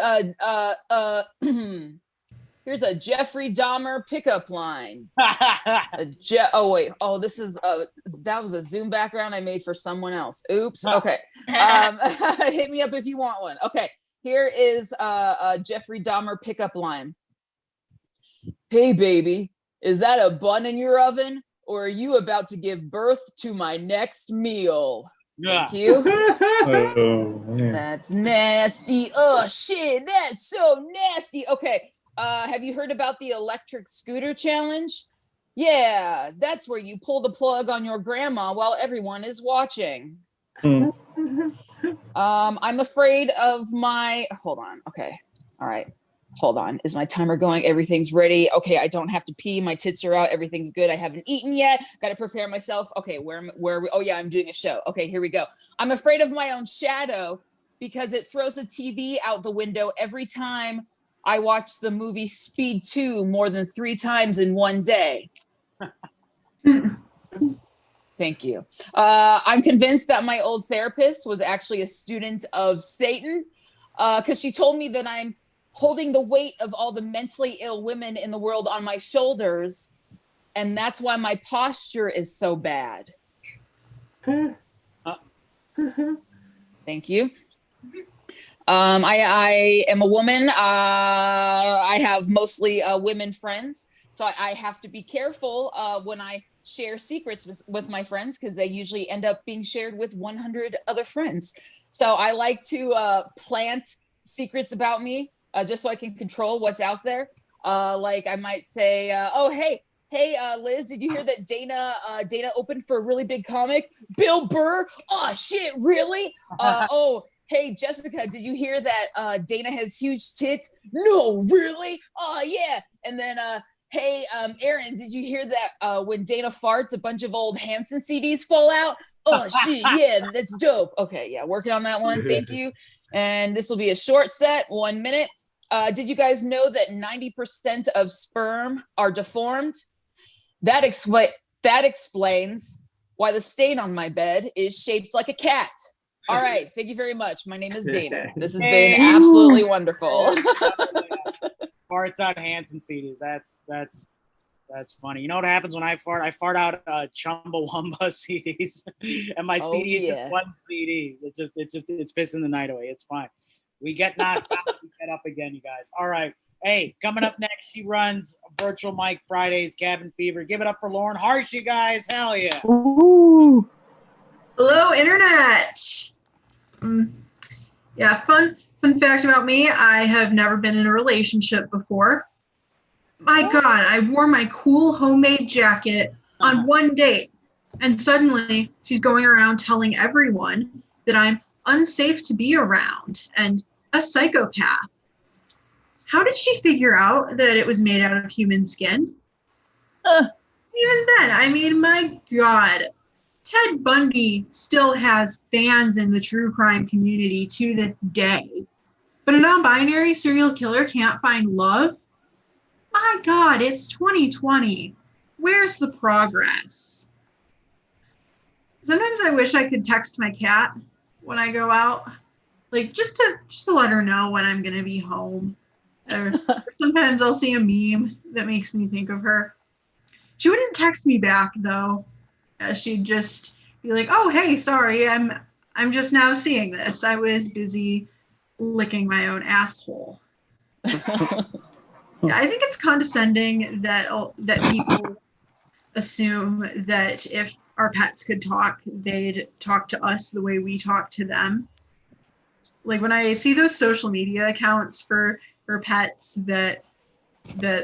here's a Jeffrey Dahmer pickup line. Oh wait, oh this is that was a Zoom background I made for someone else. Oops. Okay. Hit me up if you want one. Okay, here is a Jeffrey Dahmer pickup line. Hey baby, is that a bun in your oven? Or are you about to give birth to my next meal? Yeah. Thank you. Oh, man. That's nasty. Oh shit, that's so nasty. Okay, have you heard about the electric scooter challenge? Yeah, that's where you pull the plug on your grandma while everyone is watching. I'm afraid of my, hold on, okay, all right. Hold on, is my timer going? Everything's ready. Okay, I don't have to pee. My tits are out. Everything's good. I haven't eaten yet. Got to prepare myself. Okay, where are we? Oh yeah, I'm doing a show. Okay, here we go. I'm afraid of my own shadow because it throws the TV out the window every time I watch the movie Speed 2 more than 3 times in one day. Thank you. I'm convinced that my old therapist was actually a student of Satan because she told me that I'm holding the weight of all the mentally ill women in the world on my shoulders, and that's why my posture is so bad. Thank you. I am a woman. I have mostly women friends, so I have to be careful when I share secrets with my friends because they usually end up being shared with 100 other friends. So I like to plant secrets about me just so I can control what's out there. Like I might say, oh, hey, Liz, did you hear that Dana opened for a really big comic? Bill Burr? Oh, shit, really? Oh, hey, Jessica, did you hear that Dana has huge tits? No, really? Oh, yeah. And then, hey, Aaron, did you hear that when Dana farts, a bunch of old Hanson CDs fall out? Oh, shit, yeah, that's dope. Okay, yeah, working on that one. Thank you. And this will be a short set, 1 minute. Did you guys know that 90% of sperm are deformed? That explains why the stain on my bed is shaped like a cat. All right, thank you very much. My name is Dana. This has been absolutely wonderful. Farts out Hanson CDs. That's funny. You know what happens when I fart? I fart out Chumbawamba CDs, and my CD is just one CD. It's pissing the night away. It's fine. We get knocked out, we get up again, you guys. All right. Hey, coming up next, she runs Virtual Mike Fridays, Cabin Fever. Give it up for Lauren Harsh, you guys. Hell yeah. Ooh. Hello, Internet. Yeah, fun fact about me. I have never been in a relationship before. My God, I wore my cool homemade jacket on one date, and suddenly she's going around telling everyone that I'm unsafe to be around and a psychopath. How did she figure out that it was made out of human skin? Even then, I mean, my God, Ted Bundy still has fans in the true crime community to this day. But a non-binary serial killer can't find love? My God, it's 2020. Where's the progress? Sometimes I wish I could text my cat when I go out. like just to let her know when I'm gonna be home. Or sometimes I'll see a meme that makes me think of her. She wouldn't text me back though. She'd just be like, "Oh, hey, sorry, I'm just now seeing this. I was busy licking my own asshole." Yeah, I think it's condescending that people assume that if our pets could talk, they'd talk to us the way we talk to them. Like when I see those social media accounts for pets that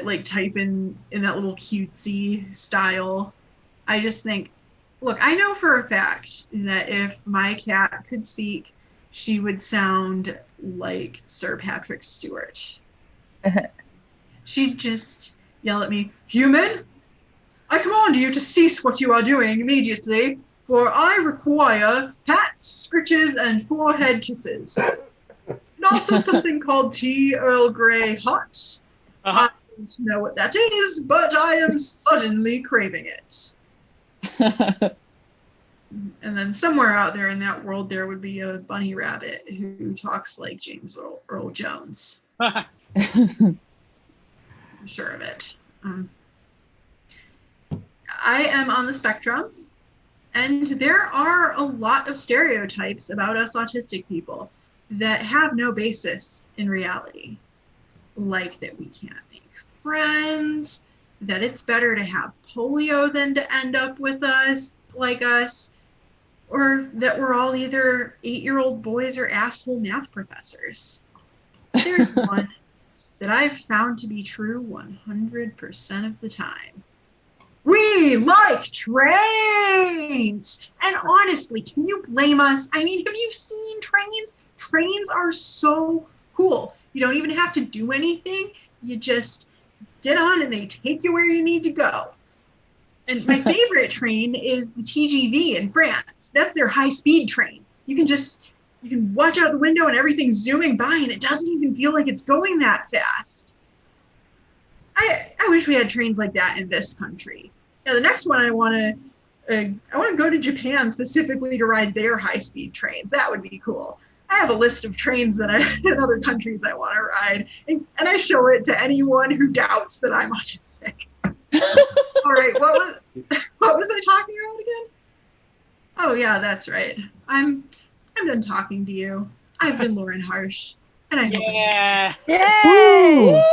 like type in that little cutesy style, I just think, look, I know for a fact that if my cat could speak, she would sound like Sir Patrick Stewart. She'd just yell at me, "Human, I command you to cease what you are doing immediately, for I require pats, scritches, and forehead kisses. And also something called tea Earl Grey hot. I don't know what that is, but I am suddenly craving it." And then somewhere out there in that world, there would be a bunny rabbit who talks like James Earl Jones. I'm sure of it. I am on the spectrum, and there are a lot of stereotypes about us autistic people that have no basis in reality. Like that we can't make friends, that it's better to have polio than to end up with us, like us, or that we're all either 8-year-old boys or asshole math professors. There's one that I've found to be true 100% of the time. We like trains! And honestly, can you blame us? I mean, have you seen trains? Trains are so cool. You don't even have to do anything. You just get on and they take you where you need to go. And my favorite train is the TGV in France. That's their high-speed train. You can watch out the window and everything's zooming by and it doesn't even feel like it's going that fast. I wish we had trains like that in this country. Now, the next one I want to go to Japan specifically to ride their high-speed trains. That would be cool. I have a list of trains that in other countries I want to ride, and I show it to anyone who doubts that I'm autistic. All right, what was I talking about again? Oh yeah, that's right. I'm done talking to you. I've been Lauren Harsh, and I Yay!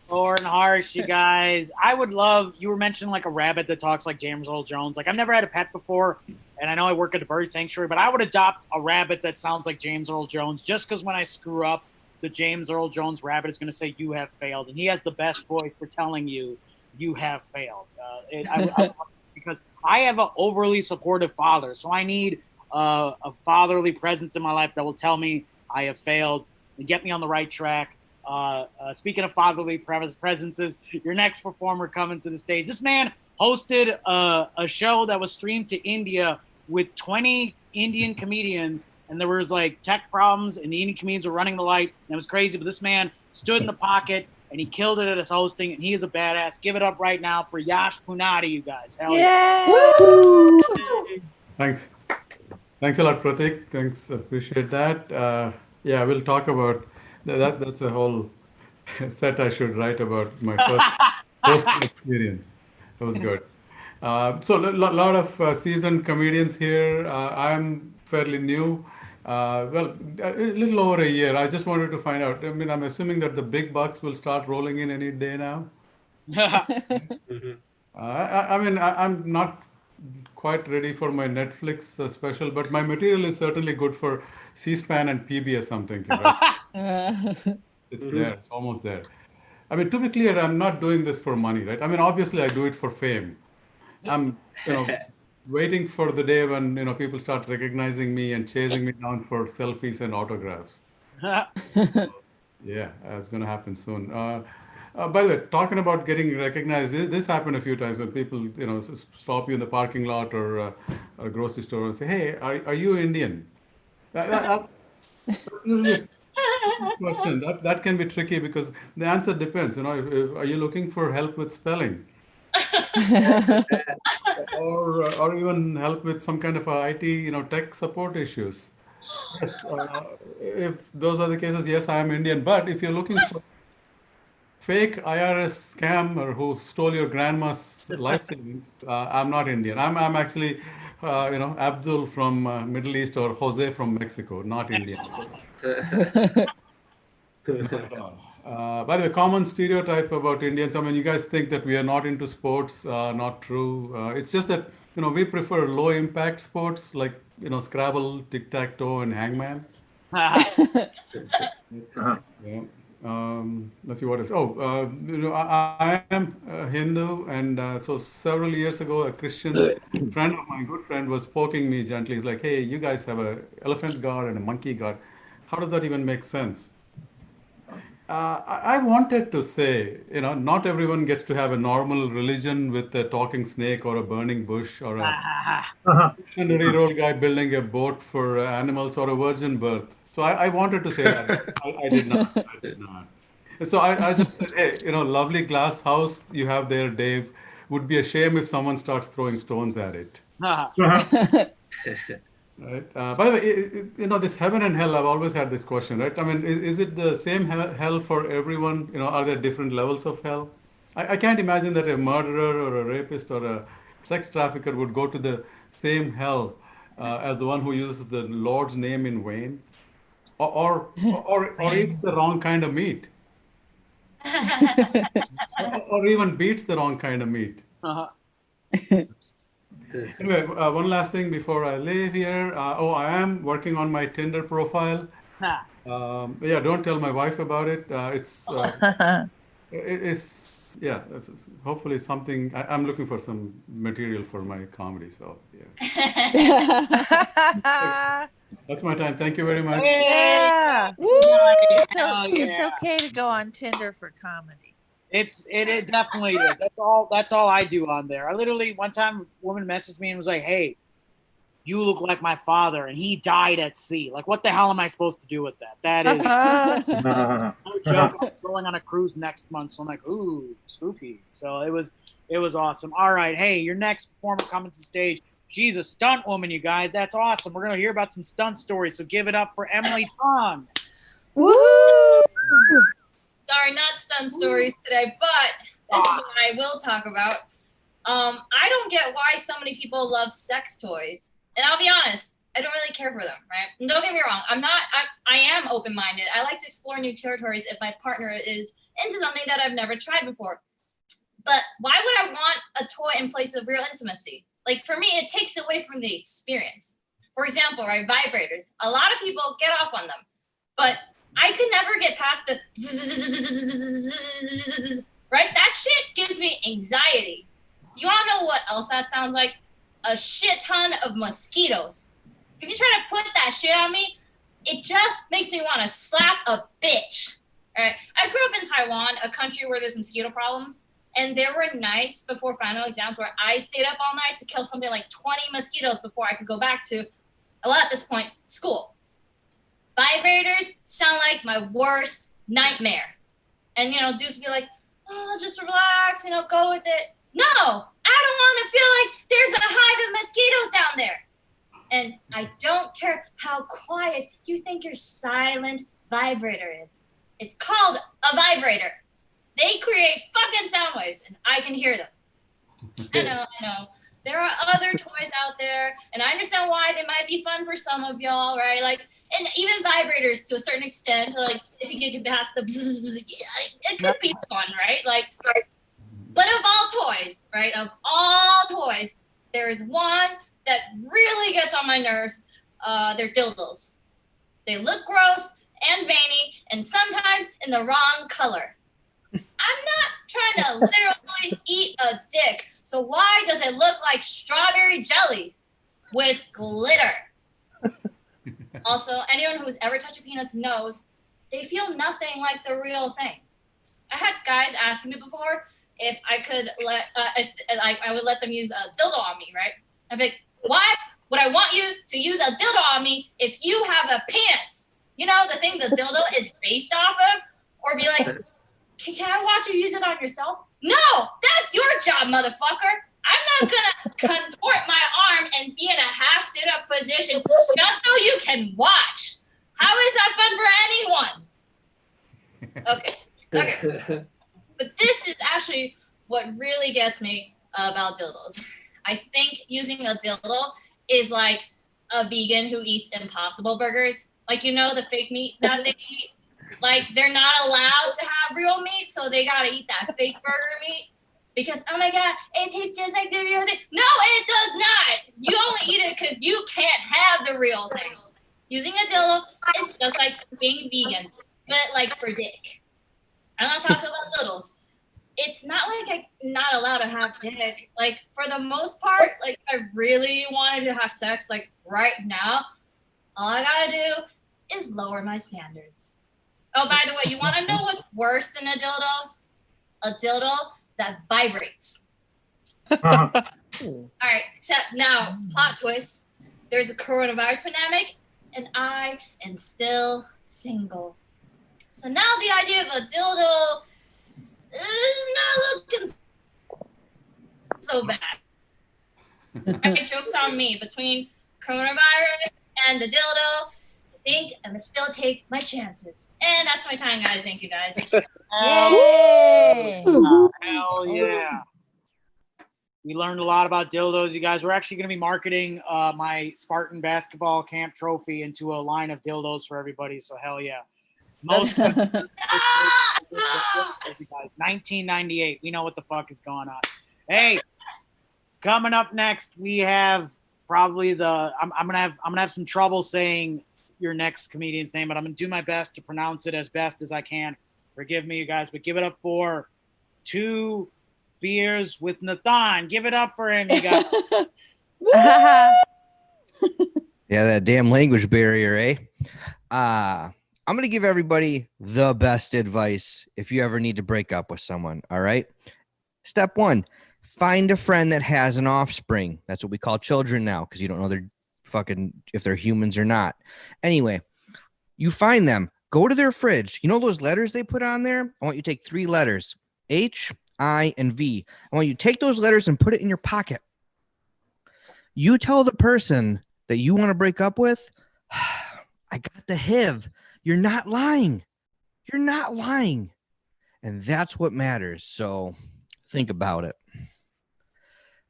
Lauren Harsh, you guys. I would love, you were mentioning like a rabbit that talks like James Earl Jones. Like I've never had a pet before, and I know I work at the bird sanctuary, but I would adopt a rabbit that sounds like James Earl Jones just because when I screw up, the James Earl Jones rabbit is going to say, "You have failed." And he has the best voice for telling you, "You have failed." Because I have an overly supportive father. So I need a fatherly presence in my life that will tell me I have failed and get me on the right track. Speaking of fatherly presences, your next performer coming to the stage. This man hosted a show that was streamed to India with 20 Indian comedians, and there was like tech problems, and the Indian comedians were running the light, and it was crazy. But this man stood in the pocket, and he killed it at his hosting, and he is a badass. Give it up right now for Yash Punati, you guys. Hell yeah! Thanks. Thanks a lot, Pratik. Thanks, appreciate that. Yeah, we'll talk about that. That's a whole set I should write about my first hosting experience. That was good. So a lot of seasoned comedians here. I'm fairly new. Well, a little over a year. I just wanted to find out. I mean, I'm assuming that the big bucks will start rolling in any day now. I mean, I'm not quite ready for my Netflix special, but my material is certainly good for C-SPAN and PBS. Something. Right? It's there. It's almost there. I mean, to be clear, I'm not doing this for money, right? I mean, obviously, I do it for fame. I'm, waiting for the day when people start recognizing me and chasing me down for selfies and autographs. Yeah, it's going to happen soon. By the way, talking about getting recognized, this happened a few times when people stop you in the parking lot or a grocery store and say, "Hey, are you Indian?" That's usually a question. That can be tricky because the answer depends. Are you looking for help with spelling? or even help with some kind of IT, tech support issues. Yes, if those are the cases, yes, I am Indian. But if you're looking for fake IRS scam or who stole your grandma's life savings, I'm not Indian. I'm actually, Abdul from Middle East or Jose from Mexico, not Indian. Not at all. By the way, common stereotype about Indians, I mean, you guys think that we are not into sports, not true. It's just that, we prefer low impact sports like, Scrabble, tic-tac-toe, and hangman. Yeah. Let's see what else. I am a Hindu, and so several years ago, a Christian friend of mine, good friend, was poking me gently. He's like, "Hey, you guys have a elephant god and a monkey god. How does that even make sense?" I wanted to say, not everyone gets to have a normal religion with a talking snake or a burning bush or a 100-year-old guy building a boat for animals or a virgin birth. So I wanted to say that. I did not. I did not. So I just said, hey, lovely glass house you have there, Dave. Would be a shame if someone starts throwing stones at it. Right. By the way, this heaven and hell, I've always had this question, right? I mean, is it the same hell for everyone? Are there different levels of hell? I can't imagine that a murderer or a rapist or a sex trafficker would go to the same hell as the one who uses the Lord's name in vain, or eats the wrong kind of meat, or even beats the wrong kind of meat. Anyway, one last thing before I leave here. I am working on my Tinder profile. Yeah, don't tell my wife about it. It's hopefully something. I'm looking for some material for my comedy. So yeah. That's my time. Thank you very much. Yeah. Woo! It's okay to go on Tinder for comedy. It definitely is. That's all I do on there. I literally one time a woman messaged me and was like, "Hey, you look like my father, and he died at sea. Like, what the hell am I supposed to do with that?" That is no joke. I'm going on a cruise next month, so I'm like, ooh, spooky. So it was awesome. All right, hey, your next performer coming to the stage. She's a stunt woman, you guys. That's awesome. We're gonna hear about some stunt stories. So give it up for Emily Tong. Woo! Sorry, not stunt stories today, but this is what I will talk about. I don't get why so many people love sex toys. And I'll be honest, I don't really care for them, right? And don't get me wrong, I am open-minded. I like to explore new territories if my partner is into something that I've never tried before. But why would I want a toy in place of real intimacy? Like, for me, it takes away from the experience. For example, right, vibrators. A lot of people get off on them, but I could never get past the right? That shit gives me anxiety. You all know what else that sounds like? A shit ton of mosquitoes. If you try to put that shit on me, it just makes me want to slap a bitch. All right. I grew up in Taiwan, a country where there's mosquito problems. And there were nights before final exams where I stayed up all night to kill something like 20 mosquitoes before I could go back to, well, at this point, school. Vibrators sound like my worst nightmare. And, dudes be like, oh, just relax, go with it. No, I don't want to feel like there's a hive of mosquitoes down there. And I don't care how quiet you think your silent vibrator is. It's called a vibrator. They create fucking sound waves, and I can hear them. I know. There are other toys out there, and I understand why they might be fun for some of y'all, right? Like, and even vibrators to a certain extent, like if you get past the bzzz, it could be fun, right? Like, but of all toys, right? Of all toys, there is one that really gets on my nerves. They're dildos. They look gross and veiny, and sometimes in the wrong color. I'm not trying to literally eat a dick. So why does it look like strawberry jelly with glitter? Also, anyone who's ever touched a penis knows they feel nothing like the real thing. I had guys asking me before if I could I would let them use a dildo on me, right? I'd be like, why would I want you to use a dildo on me if you have a penis? The thing the dildo is based off of? Or be like, can I watch you use it on yourself? No, that's your job, motherfucker. I'm not gonna contort my arm arm and be in a half sit-up position just so you can watch. How is that fun for anyone? Okay. But this is actually what really gets me about dildos. I think using a dildo is like a vegan who eats Impossible burgers. Like, you know, the fake meat that they eat? Like, they're not allowed to have real meat, so they gotta eat that fake burger meat. Because, oh my God, it tastes just like the real thing. No, it does not. You only eat it because you can't have the real thing. Using a dildo is just like being vegan, but like for dick. And that's how I feel about dildos. It's not like I'm not allowed to have dick. Like, for the most part, like, if I really wanted to have sex, like, right now, all I gotta do is lower my standards. Oh, by the way, you want to know what's worse than a dildo? A dildo that vibrates. All right, except now, plot twist. There's a coronavirus pandemic, and I am still single. So now the idea of a dildo is not looking so bad. Right, joke's on me. Between coronavirus and the dildo, I think I'm gonna still take my chances. And that's my time, guys. Thank you, guys. Yay! Hell yeah. We learned a lot about dildos, you guys. We're actually going to be marketing my Spartan basketball camp trophy into a line of dildos for everybody. So hell yeah. Most of you guys, 1998. We know what the fuck is going on. Hey, coming up next, we have probably I'm gonna have some trouble saying your next comedian's name, but I'm gonna do my best to pronounce it as best as I can. Forgive me, you guys, but give it up for 2 Beers with Nathan. Give it up for him, you guys. Yeah, that damn language barrier, eh? I'm going to give everybody the best advice if you ever need to break up with someone, all right? Step 1, find a friend that has an offspring. That's what we call children now because you don't know they're fucking if they're humans or not. Anyway, you find them. Go to their fridge. You know those letters they put on there? I want you to take 3 letters, H, I, and V. I want you to take those letters and put it in your pocket. You tell the person that you want to break up with, I got the HIV. You're not lying. You're not lying. And that's what matters. So think about it.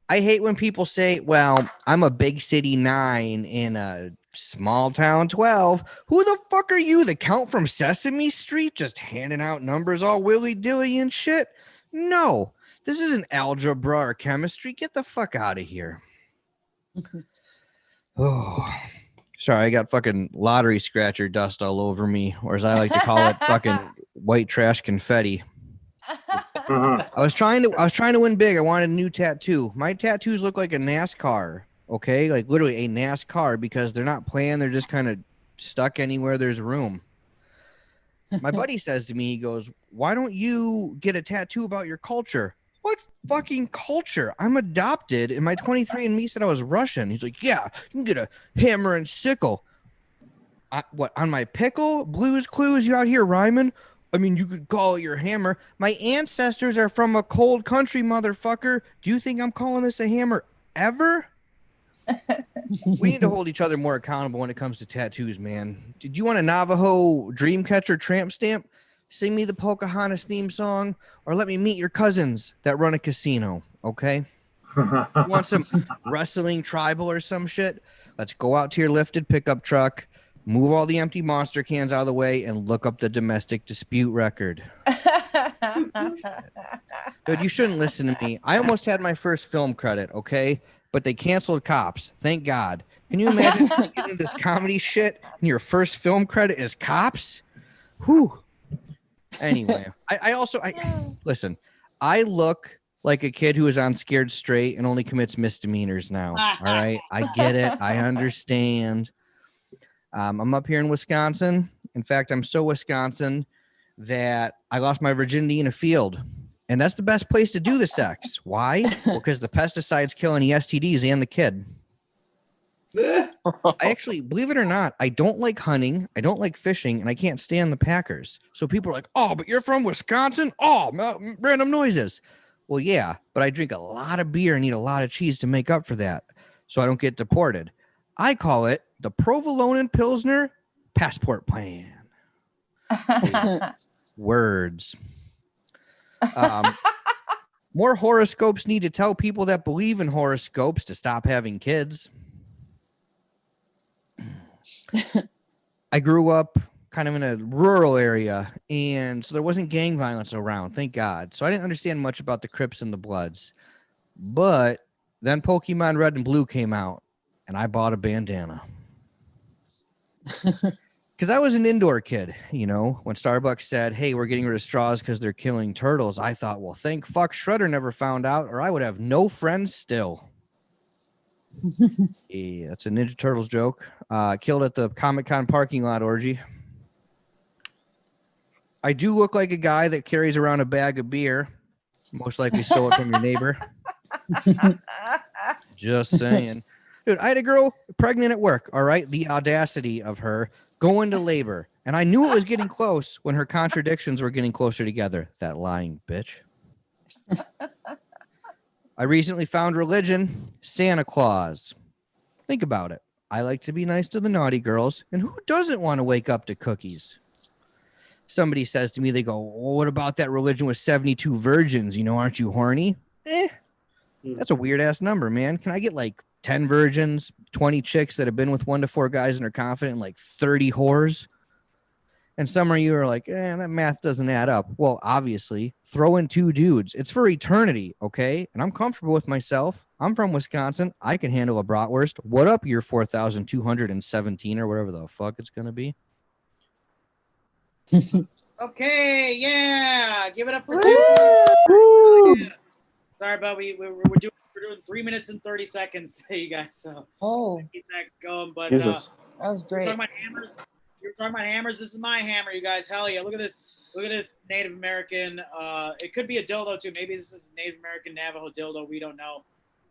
I hate when people say, well, I'm a big city 9 in a small town 12. Who the fuck are you? The Count from Sesame Street just handing out numbers all willy-dilly and shit? No, this isn't algebra or chemistry. Get the fuck out of here. Oh, sorry, I got fucking lottery scratcher dust all over me, or as I like to call it, fucking white trash confetti. I was trying to win big. I wanted a new tattoo. My tattoos look like a NASCAR. Okay, like literally a NASCAR because they're not planned. They're just kind of stuck anywhere there's room. My buddy says to me, he goes, why don't you get a tattoo about your culture? What fucking culture? I'm adopted, and my 23andMe said I was Russian. He's like, yeah, you can get a hammer and sickle. What, on my pickle? Blues Clues, you out here rhyming? I mean, you could call it your hammer. My ancestors are from a cold country, motherfucker. Do you think I'm calling this a hammer ever? We need to hold each other more accountable when it comes to tattoos, man. Did you want a Navajo Dreamcatcher tramp stamp? Sing me the Pocahontas theme song, or let me meet your cousins that run a casino, okay? You want some wrestling tribal or some shit? Let's go out to your lifted pickup truck, move all the empty Monster cans out of the way, and look up the domestic dispute record. Dude, you shouldn't listen to me. I almost had my first film credit, okay? But they canceled Cops. Thank God. Can you imagine getting this comedy shit and your first film credit is Cops? Whew. Anyway, I listen, I look like a kid who is on Scared Straight and only commits misdemeanors now. All right. I get it. I understand. I'm up here in Wisconsin. In fact, I'm so Wisconsin that I lost my virginity in a field. And that's the best place to do the sex. Why? Well, because the pesticides kill any STDs and the kid. I actually, believe it or not, I don't like hunting, I don't like fishing, and I can't stand the Packers. So people are like, oh, but you're from Wisconsin? Oh, random noises. Well, yeah, but I drink a lot of beer and eat a lot of cheese to make up for that. so I don't get deported. I call it the Provolone and Pilsner passport plan. Words. More horoscopes need to tell people that believe in horoscopes to stop having kids. I grew up kind of in a rural area, and so there wasn't gang violence around, thank God. So I didn't understand much about the Crips and the Bloods. But then Pokemon Red and Blue came out, and I bought a bandana. Because I was an indoor kid, you know, when Starbucks said, hey, we're getting rid of straws because they're killing turtles, I thought, well, thank fuck Shredder never found out, or I would have no friends still. Yeah, that's a Ninja Turtles joke. Killed at the Comic-Con parking lot orgy. I do look like a guy that carries around a bag of beer. Most likely stole it from your neighbor. Just saying. Dude, I had a girl pregnant at work, all right? The audacity of her going to labor. And I knew it was getting close when her contradictions were getting closer together. That lying bitch. I recently found religion, Santa Claus. Think about it. I like to be nice to the naughty girls. And who doesn't want to wake up to cookies? Somebody says to me, they go, well, what about that religion with 72 virgins? You know, aren't you horny? That's a weird ass number, man. Can I get like 10 virgins, 20 chicks that have been with 1 to 4 guys and are confident, and like 30 whores? And some of you are like, that math doesn't add up. Well, obviously, throw in 2 dudes. It's for eternity, okay? And I'm comfortable with myself. I'm from Wisconsin. I can handle a bratwurst. What up, year 4,217 or whatever the fuck it's going to be? Okay, yeah, give it up for Tim. Yeah. Sorry, but we're doing 3 minutes and 30 seconds today, you guys. So keep that going. But that was great. You're talking about hammers. This is my hammer, you guys. Hell yeah! Look at this. Look at this Native American. It could be a dildo too. Maybe this is Native American Navajo dildo. We don't know.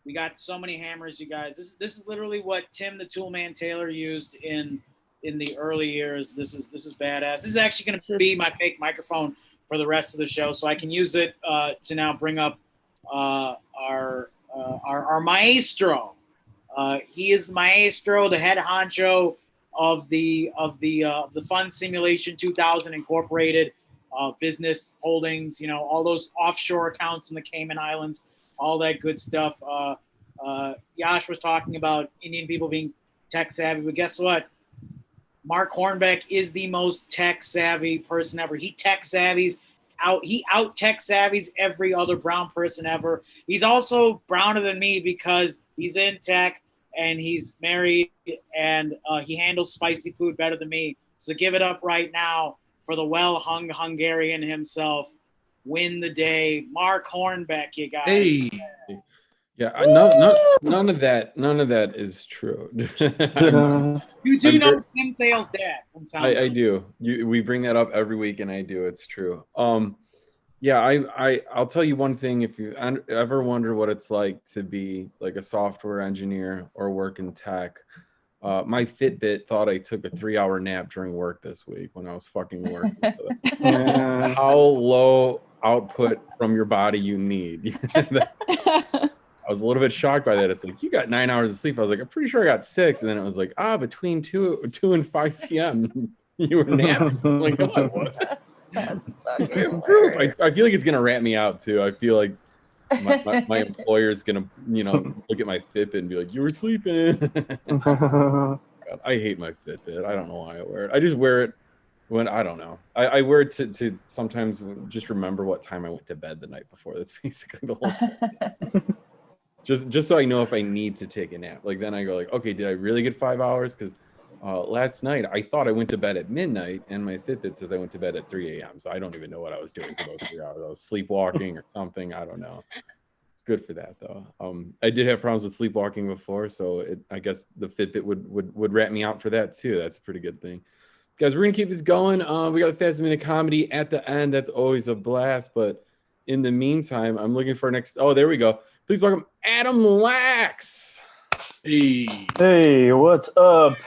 We got so many hammers, you guys. This is literally what Tim the Toolman Taylor used in the early years. This is badass. This is actually going to be my fake microphone for the rest of the show, so I can use it to now bring up our maestro. He is the maestro, the head honcho of the Fun Simulation 2000 Incorporated business holdings. You know, all those offshore accounts in the Cayman Islands, all that good stuff. Yash was talking about Indian people being tech savvy, but guess what? Mark Hornbeck is the most tech savvy person ever. He tech savvies out. He out tech savvies every other brown person ever. He's also browner than me because he's in tech and he's married and he handles spicy food better than me. So give it up right now for the well-hung Hungarian himself. Win the day, Mark Hornbeck, you guys. Hey. Yeah, none of that is true. You do know Tim Thale's dad from South I do. We bring that up every week, and I do. It's true. Yeah, I'll tell you one thing. If you ever wonder what it's like to be like a software engineer or work in tech, my Fitbit thought I took a 3-hour nap during work this week when I was fucking working. How low output from your body you need. I was a little bit shocked by that. It's like, you got 9 hours of sleep. I was like, I'm pretty sure I got 6. And then it was like, between 2 and 5 p.m. you were napping. I'm like, no, I wasn't. I feel like it's gonna rat me out too. I feel like my employer's gonna, look at my Fitbit and be like, you were sleeping. God, I hate my Fitbit. I don't know why I wear it. I just wear it when I don't know. I wear it to sometimes just remember what time I went to bed the night before. That's basically the whole thing. Just so I know if I need to take a nap. Like then I go like, okay, did I really get 5 hours? Because last night I thought I went to bed at midnight, and my Fitbit says I went to bed at 3 a.m. So I don't even know what I was doing for those 3 hours. I was sleepwalking or something. I don't know. It's good for that though. I did have problems with sleepwalking before, so I guess the Fitbit would rat me out for that too. That's a pretty good thing. Guys, we're gonna keep this going. We got the Fast Minute Comedy at the end. That's always a blast. But in the meantime, I'm looking for next. Oh, there we go. Please welcome Adam Lax. Hey, what's up?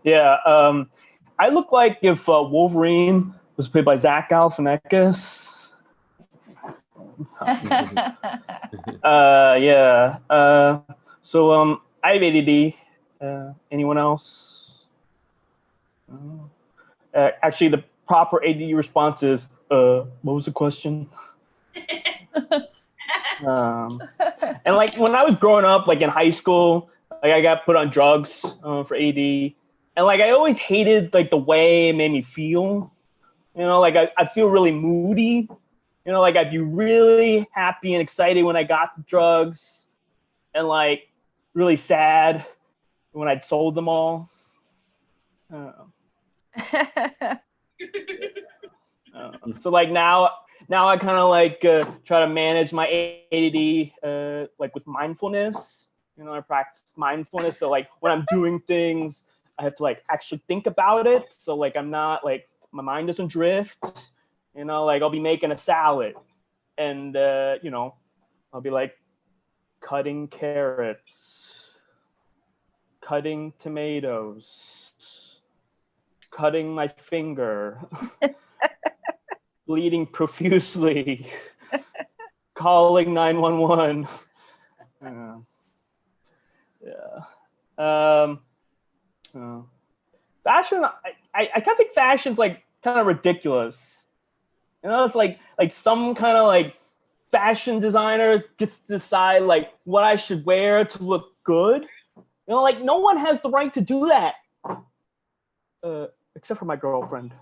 Yeah, I look like if Wolverine was played by Zach Galifianakis. Yeah. So I have ADD. Anyone else? Actually, the proper ADD response is, what was the question? And like when I was growing up, like in high school, like I got put on drugs for AD, and like I always hated like the way it made me feel. You know, like I feel really moody. You know, like I'd be really happy and excited when I got the drugs, and like really sad when I'd sold them all. So like now I kind of like try to manage my ADD like with mindfulness. You know, I practice mindfulness. So like when I'm doing things, I have to like actually think about it. So like I'm not like, my mind doesn't drift. You know, like I'll be making a salad and you know, I'll be like cutting carrots, cutting tomatoes, cutting my finger, bleeding profusely, calling 911. Fashion, I kind of think fashion's like kind of ridiculous. You know, it's like some kind of like fashion designer gets to decide like what I should wear to look good. You know, like no one has the right to do that. Except for my girlfriend.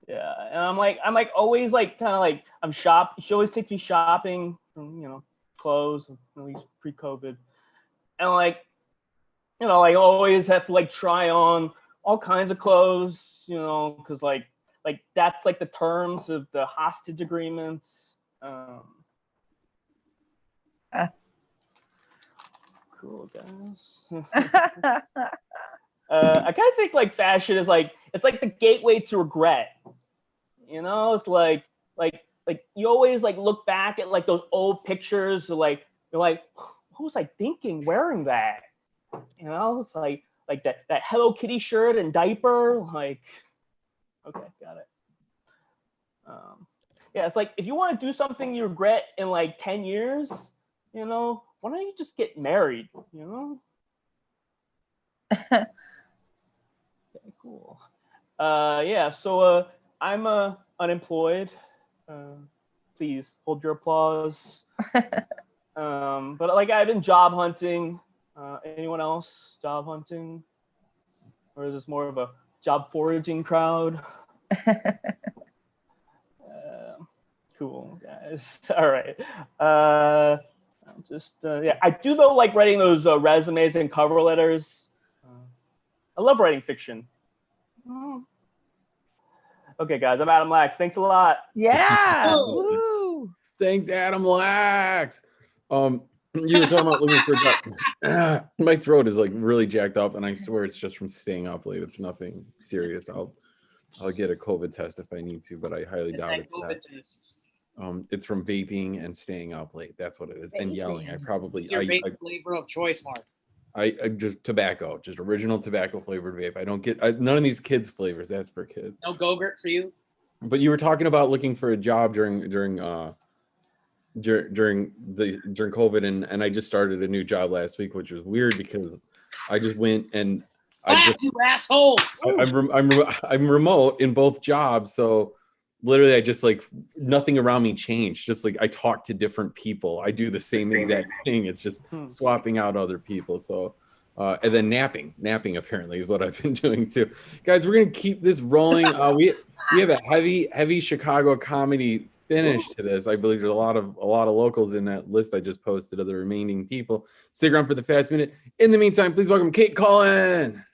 Yeah, and I'm like always like kind of like she always takes me shopping, you know, clothes, at least pre-COVID. And like, you know, like always have to like try on all kinds of clothes, you know, because like that's like the terms of the hostage agreements. Cool guys. I kind of think like fashion is like, it's like the gateway to regret. You know, it's like you always like look back at like those old pictures, like you're like, what was I thinking wearing that? You know, it's like that Hello Kitty shirt and diaper. Like, okay, got it. Yeah, it's like if you want to do something you regret in like 10 years, you know, why don't you just get married? You know. Okay, cool. Yeah, so I'm unemployed. Please hold your applause. But like I've been job hunting. Anyone else job hunting? Or is this more of a job foraging crowd? Cool, guys. All right. Yeah, I do though like writing those resumes and cover letters. I love writing fiction. Okay, guys, I'm Adam Lax. Thanks a lot. Yeah. Woo. Thanks, Adam Lax. You were talking about looking for jobs. My throat is like really jacked up, and I swear it's just from staying up late. It's nothing serious. I'll get a COVID test if I need to, but I highly doubt it's that. It's from vaping and staying up late. That's what it is, and yelling. What's your vape flavor of choice, Mark? I just tobacco, just original tobacco flavored vape. I don't get none of these kids flavors. That's for kids. No Go-Gurt for you? But you were talking about looking for a job during COVID, and I just started a new job last week, which was weird because I just went and you assholes. I'm remote in both jobs, so literally I just like nothing around me changed. Just like I talk to different people. I do the same exact thing. It's just swapping out other people. So and then napping apparently is what I've been doing too. Guys, we're gonna keep this rolling. We have a heavy Chicago comedy finish to this. I believe there's a lot of locals in that list I just posted of the remaining people. Stick around for the Fast Minute. In the meantime, please welcome Kate Cullen.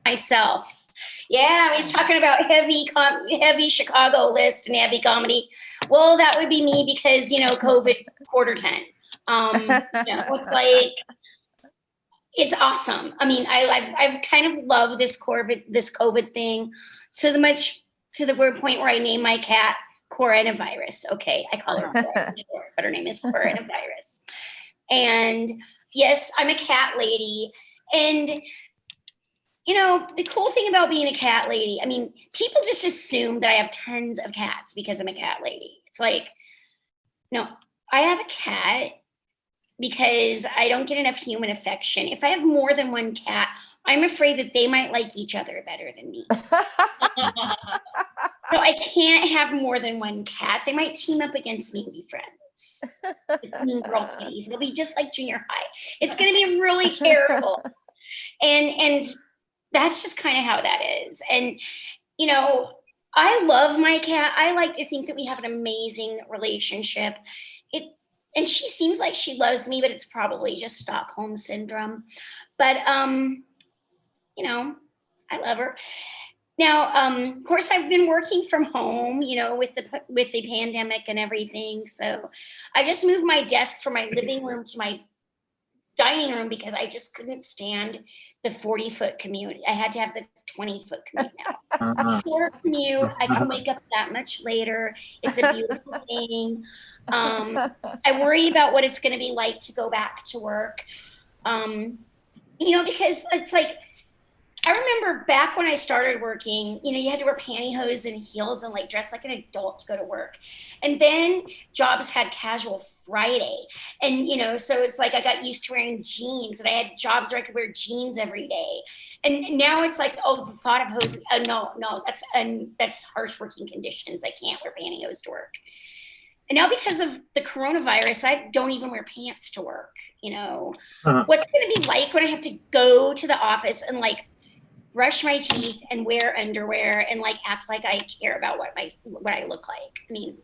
Myself. Yeah, he's talking about heavy Chicago list and heavy comedy. Well, that would be me because, you know, COVID quarter 10. You know, it's like, it's awesome. I mean, I've kind of loved this COVID thing so much to the point where I named my cat Coronavirus. Okay, I call her Cora, but her name is Coronavirus. And yes, I'm a cat lady. And you know, the cool thing about being a cat lady, I mean, people just assume that I have tons of cats because I'm a cat lady. It's like, no, I have a cat because I don't get enough human affection. If I have more than one cat, I'm afraid that they might like each other better than me. So I can't have more than one cat. They might team up against me and be friends. Like mean girl kitties. It'll be just like junior high. It's going to be really terrible. And that's just kind of how that is. And, you know, I love my cat. I like to think that we have an amazing relationship. And she seems like she loves me, but it's probably just Stockholm syndrome. But, you know, I love her. Now, of course, I've been working from home, you know, with the pandemic and everything. So I just moved my desk from my living room to my dining room because I just couldn't stand the 40-foot commute. I had to have the 20-foot commute now. Shorter commute. I can wake up that much later. It's a beautiful thing. I worry about what it's going to be like to go back to work. You know, because it's like, I remember back when I started working, you know, you had to wear pantyhose and heels and like dress like an adult to go to work. And then jobs had casual Friday. And, you know, so it's like I got used to wearing jeans and I had jobs where I could wear jeans every day. And now it's like, oh, the thought of hose, no, that's harsh working conditions. I can't wear pantyhose to work. And now because of the coronavirus, I don't even wear pants to work, you know. What's it going to be like when I have to go to the office and like brush my teeth and wear underwear and like act like I care about what I look like? I mean,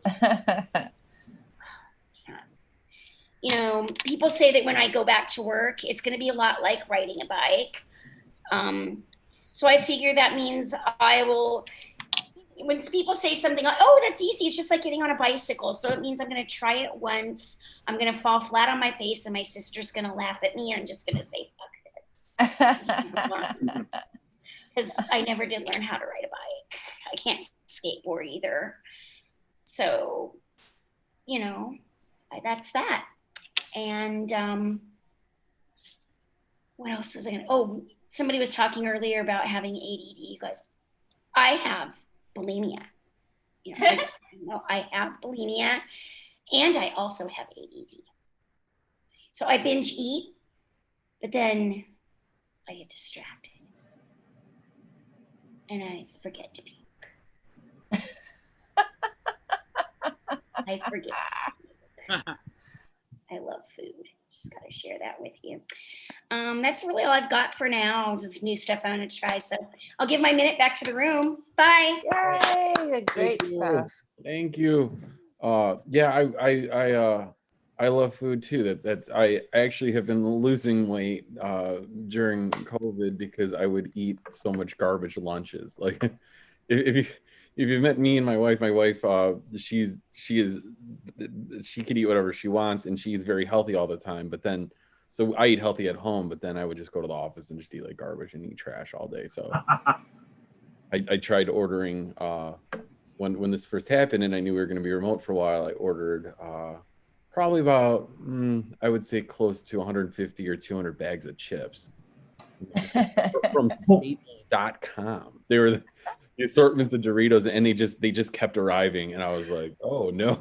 you know, people say that when I go back to work, it's going to be a lot like riding a bike. So I figure that means I will, when people say something like, oh, that's easy, it's just like getting on a bicycle. So it means I'm going to try it once. I'm going to fall flat on my face and my sister's going to laugh at me. And I'm just going to say, fuck this. Because I never did learn how to ride a bike. I can't skateboard either. So, you know, that's that. And what else was I going to, oh, somebody was talking earlier about having ADD. You guys, I have bulimia. You know, I have bulimia and I also have ADD. So I binge eat, but then I get distracted and I forget to puke. I forget. I love food. Just got to share that with you. That's really all I've got for now. It's new stuff I want to try. So I'll give my minute back to the room. Bye. Yay! Great stuff. Thank you. Yeah, I love food too. I actually have been losing weight during COVID because I would eat so much garbage lunches. Like if you met me and my wife, she could eat whatever she wants and she's very healthy all the time. But then, so I eat healthy at home, but then I would just go to the office and just eat like garbage and eat trash all day. So I tried ordering when this first happened and I knew we were going to be remote for a while. I ordered probably about I would say close to 150 or 200 bags of chips from Staples.com. They were the assortments of Doritos, and they just kept arriving, and I was like, oh no.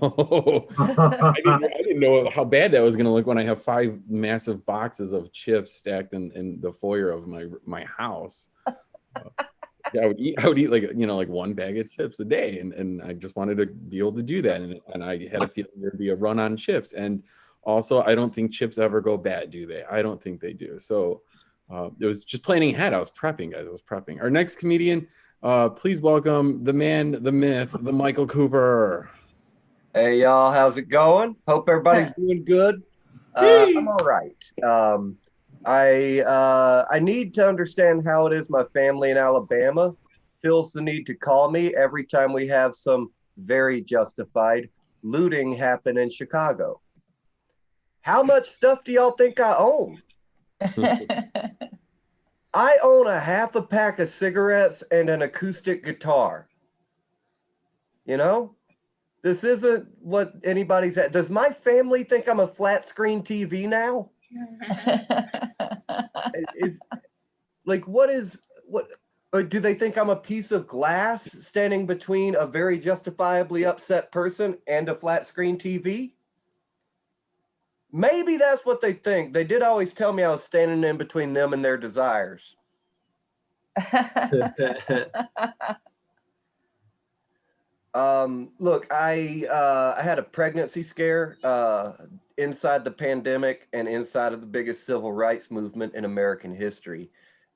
I didn't know how bad that was going to look when I have 5 massive boxes of chips stacked in the foyer of my house. Yeah, I would eat like, you know, like 1 bag of chips a day, and I just wanted to be able to do that, and I had a feeling there'd be a run on chips. And also, I don't think chips ever go bad, do they? I don't think they do. So it was just planning ahead. I was prepping, guys. I was prepping. Our next comedian, please welcome the man, the myth, the Michael Cooper. Hey y'all, how's it going? Hope everybody's doing good. I'm all right. I need to understand how it is my family in Alabama feels the need to call me every time we have some very justified looting happen in Chicago. How much stuff do y'all think I own? I own a half a pack of cigarettes and an acoustic guitar. You know, this isn't what anybody's at. Does my family think I'm a flat screen TV now? Like, what is What? Or do they think I'm a piece of glass standing between a very justifiably upset person and a flat screen TV? Maybe that's what they think. They did always tell me I was standing in between them and their desires. Look, I had a pregnancy scare inside the pandemic and inside of the biggest civil rights movement in American history.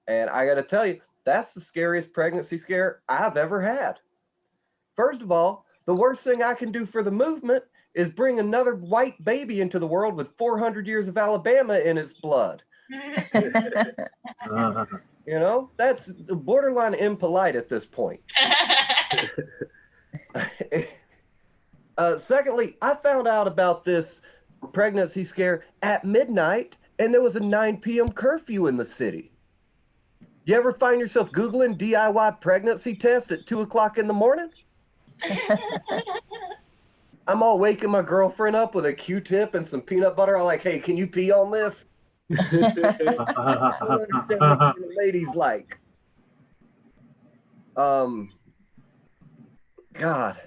And I got to tell you, that's the scariest pregnancy scare I've ever had. First of all, the worst thing I can do for the movement is bring another white baby into the world with 400 years of Alabama in its blood. You know, that's borderline impolite at this point. Secondly, I found out about this pregnancy scare at midnight, and there was a 9 p.m. curfew in the city. You ever find yourself Googling DIY pregnancy test at 2 o'clock in the morning? I'm all waking my girlfriend up with a Q-tip and some peanut butter. I'm like, hey, can you pee on this? I don't understand what the ladies like. God.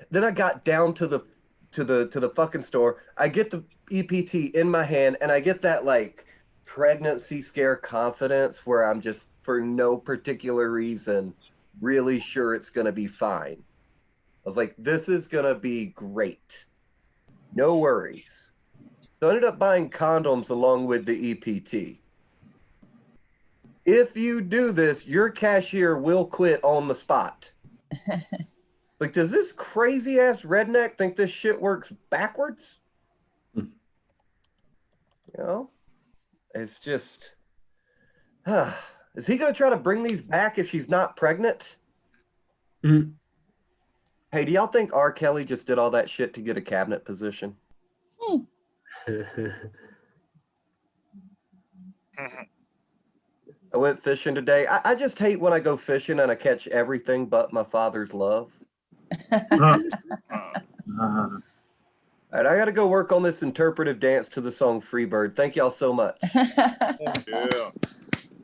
Then I got down to the fucking store. I get the EPT in my hand, and I get that like pregnancy scare confidence where I'm just, for no particular reason, really sure it's gonna be fine. I was like, this is gonna be great. No worries. So I ended up buying condoms along with the EPT. If you do this, your cashier will quit on the spot. Like, does this crazy ass redneck think this shit works backwards? You know? It's just, is he gonna try to bring these back if she's not pregnant? Mm-hmm. Hey, do y'all think R. Kelly just did all that shit to get a cabinet position? I went fishing today. I just hate when I go fishing and I catch everything but my father's love. All right, I got to go work on this interpretive dance to the song Freebird. Thank y'all so much. Yeah.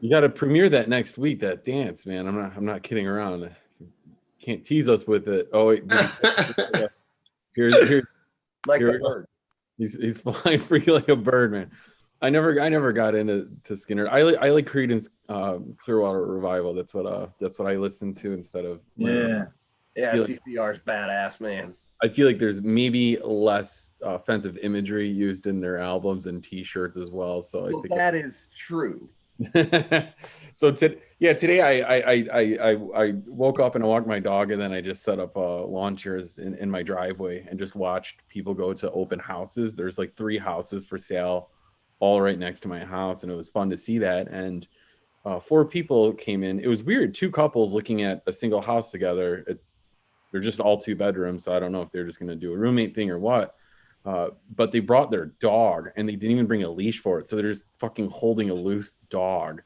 You got to premiere that next week, that dance, man. I'm not kidding around. Can't tease us with it. Oh, wait. Here, like here a bird. He's flying free like a bird, man. I never got into Skinner. I like Creedence Clearwater Revival. That's what I listen to instead of Yeah, CCR's badass, man. I feel like there's maybe less offensive imagery used in their albums and T-shirts as well. So I think that is true. So today I woke up and I walked my dog, and then I just set up lawn chairs in my driveway and just watched people go to open houses. There's like 3 houses for sale, all right next to my house, and it was fun to see that. And 4 people came in. It was weird. 2 couples looking at a single house together. They're just all 2 bedrooms, so I don't know if they're just going to do a roommate thing or what. But they brought their dog, and they didn't even bring a leash for it. So they're just fucking holding a loose dog.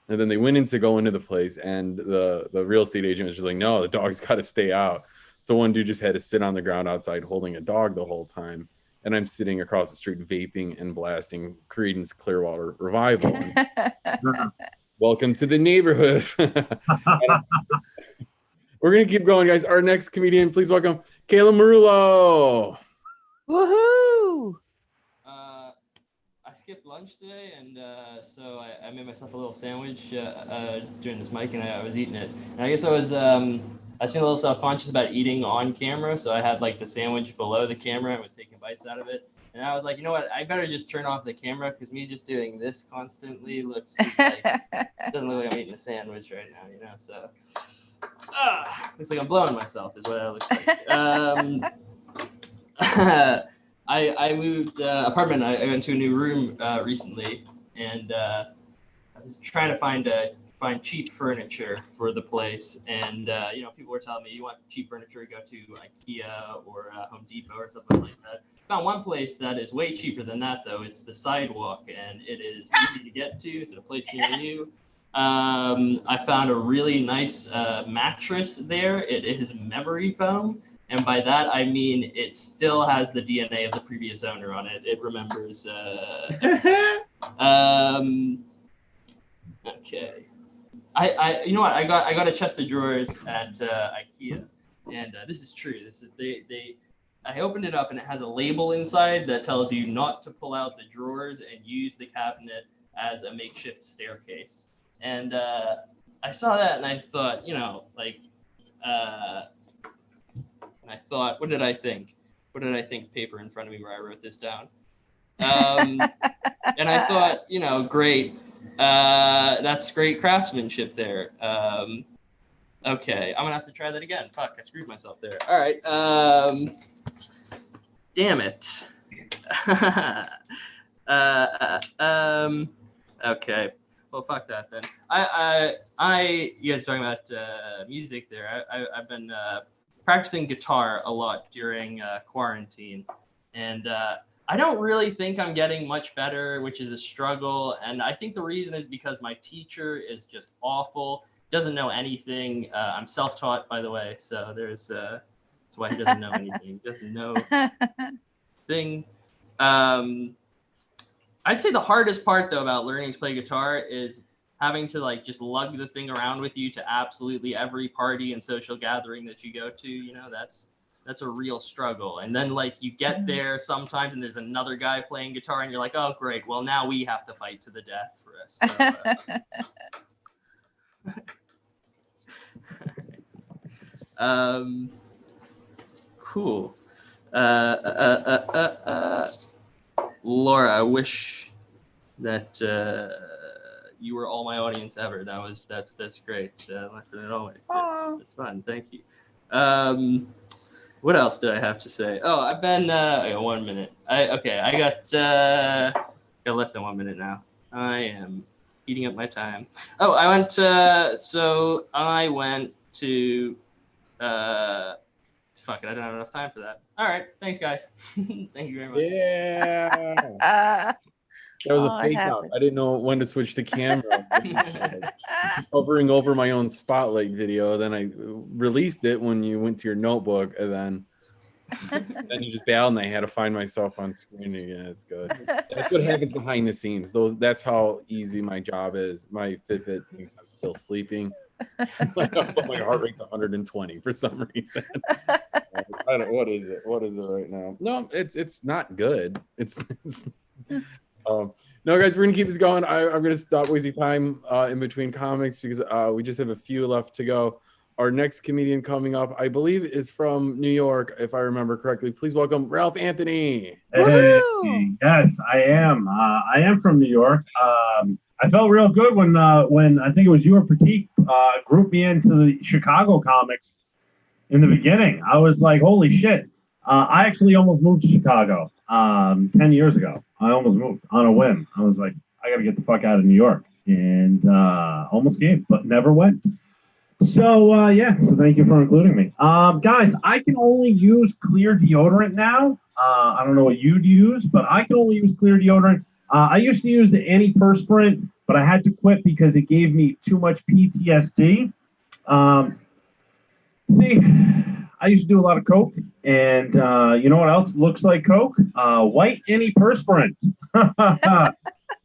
And then they went in to go into the place, and the real estate agent was just like, no, the dog's got to stay out. So one dude just had to sit on the ground outside holding a dog the whole time. And I'm sitting across the street vaping and blasting Creedence Clearwater Revival. Welcome to the neighborhood. We're going to keep going, guys. Our next comedian, please welcome Kayla Marullo. Woohoo! I skipped lunch today, and so I made myself a little sandwich during this mic, and I was eating it. And I guess I was feeling a little self-conscious about eating on camera, so I had like the sandwich below the camera and was taking bites out of it. And I was like, you know what? I better just turn off the camera, because me just doing this constantly looks like doesn't look like I'm eating a sandwich right now, you know. So looks like I'm blowing myself is what that looks like. I moved apartment. I went to a new room recently, and I was trying to find cheap furniture for the place. And people were telling me, you want cheap furniture, go to IKEA or Home Depot or something like that. Found one place that is way cheaper than that, though. It's the Sidewalk, and it is easy to get to. It's a place near you. I found a really nice mattress there. It is memory foam. And by that, I mean it still has the DNA of the previous owner on it. It remembers. Okay. you know what? I got a chest of drawers at IKEA, and this is true. I opened it up and it has a label inside that tells you not to pull out the drawers and use the cabinet as a makeshift staircase. And I saw that and I thought, you know, like, and I thought, what did I think? What did I think? Paper in front of me where I wrote this down. And I thought, you know, great. That's great craftsmanship there. Okay, I'm gonna have to try that again. Fuck, I screwed myself there. All right. Damn it. Okay. Well, fuck that then. You guys are talking about music there. I've been practicing guitar a lot during quarantine, and I don't really think I'm getting much better, which is a struggle. And I think the reason is because my teacher is just awful, doesn't know anything. I'm self-taught, by the way, so there's that's why he doesn't know anything. He doesn't know thing. I'd say the hardest part though about learning to play guitar is having to like just lug the thing around with you to absolutely every party and social gathering that you go to. You know, that's a real struggle. And then like you get there sometimes and there's another guy playing guitar and you're like, oh great, well now we have to fight to the death for us. So, cool. Laura, I wish that you were all my audience ever. That's great. That's fun. Thank you. What else do I have to say? Oh, I've been. I got 1 minute. I got less than 1 minute now. I am eating up my time. Oh, I went to. Fuck it, I don't have enough time for that. All right, thanks guys. Thank you very much. Yeah. That was a fake out. I didn't know when to switch the camera. Hovering over my own spotlight video. Then I released it when you went to your notebook, and then you just bailed, and I had to find myself on screen again. It's good. That's what happens behind the scenes. That's how easy my job is. My Fitbit thinks I'm still sleeping. My heart rate's 120 for some reason. I don't, what is it right now? No, it's not good. It's no, guys, we're gonna keep this going. I'm gonna stop wasting time in between comics because we just have a few left to go. Our next comedian coming up, I believe, is from New York, if I remember correctly. Please welcome Ralph Anthony. Hey, yes, I am. I am from New York. I felt real good when I think it was you or Pratik grouped me into the Chicago comics in the beginning. I was like, holy shit. I actually almost moved to Chicago 10 years ago. I almost moved on a whim. I was like, I got to get the fuck out of New York. And almost came, but never went. So, yeah, so thank you for including me. Guys, I can only use clear deodorant now. I don't know what you'd use, but I can only use clear deodorant. I used to use the antiperspirant, but I had to quit because it gave me too much PTSD. See, I used to do a lot of coke, and you know what else looks like coke? White antiperspirant.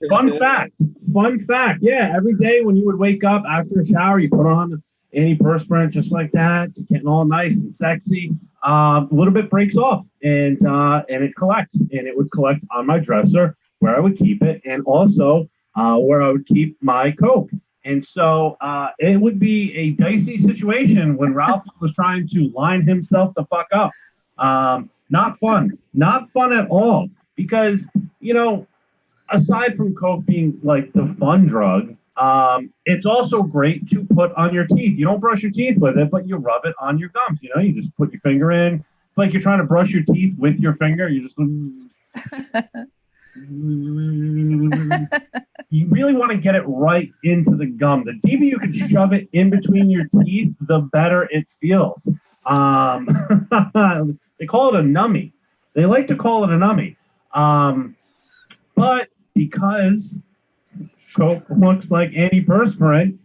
Fun fact. Yeah, every day when you would wake up after a shower, you put on antiperspirant just like that, getting all nice and sexy. A little bit breaks off, and it collects, and it would collect on my dresser where I would keep it, and also where I would keep my coke. And so it would be a dicey situation when Ralph was trying to line himself the fuck up. Not fun at all, because, you know, aside from coke being like the fun drug, it's also great to put on your teeth. You don't brush your teeth with it, but you rub it on your gums. You know, you just put your finger in. It's like you're trying to brush your teeth with your finger. You just you really want to get it right into the gum. The deeper you can shove it in between your teeth, the better it feels. They call it a numbie. They like to call it a numbie. But because coke looks like antiperspirant,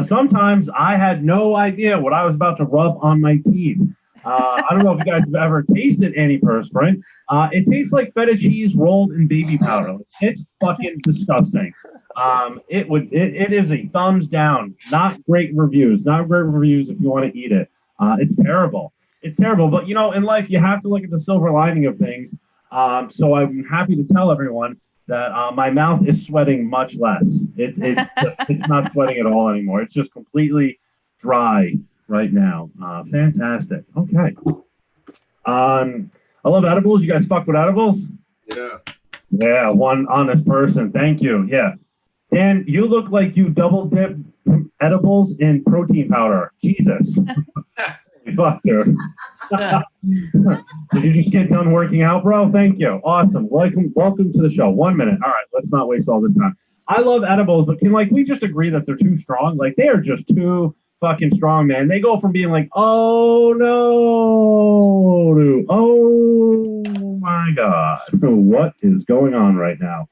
sometimes I had no idea what I was about to rub on my teeth. I don't know if you guys have ever tasted antiperspirant. It tastes like feta cheese rolled in baby powder. It's fucking disgusting. It is a thumbs down. Not great reviews. Not great reviews if you want to eat it. It's terrible. It's terrible. But in life you have to look at the silver lining of things. So I'm happy to tell everyone that my mouth is sweating much less. It's not sweating at all anymore. It's just completely dry right now. Fantastic. Okay. I love edibles. You guys fuck with edibles? Yeah. Yeah, one honest person. Thank you. Yeah. Dan, you look like you double dip edibles in protein powder. Jesus. Fucker. Did you just get done working out, bro? Thank you. Awesome. Welcome to the show. 1 minute. All right, let's not waste all this time. I love edibles, but can we just agree that they're too strong? Like, they are just too fucking strong, man. They go from being like, oh no, to oh my god, what is going on right now?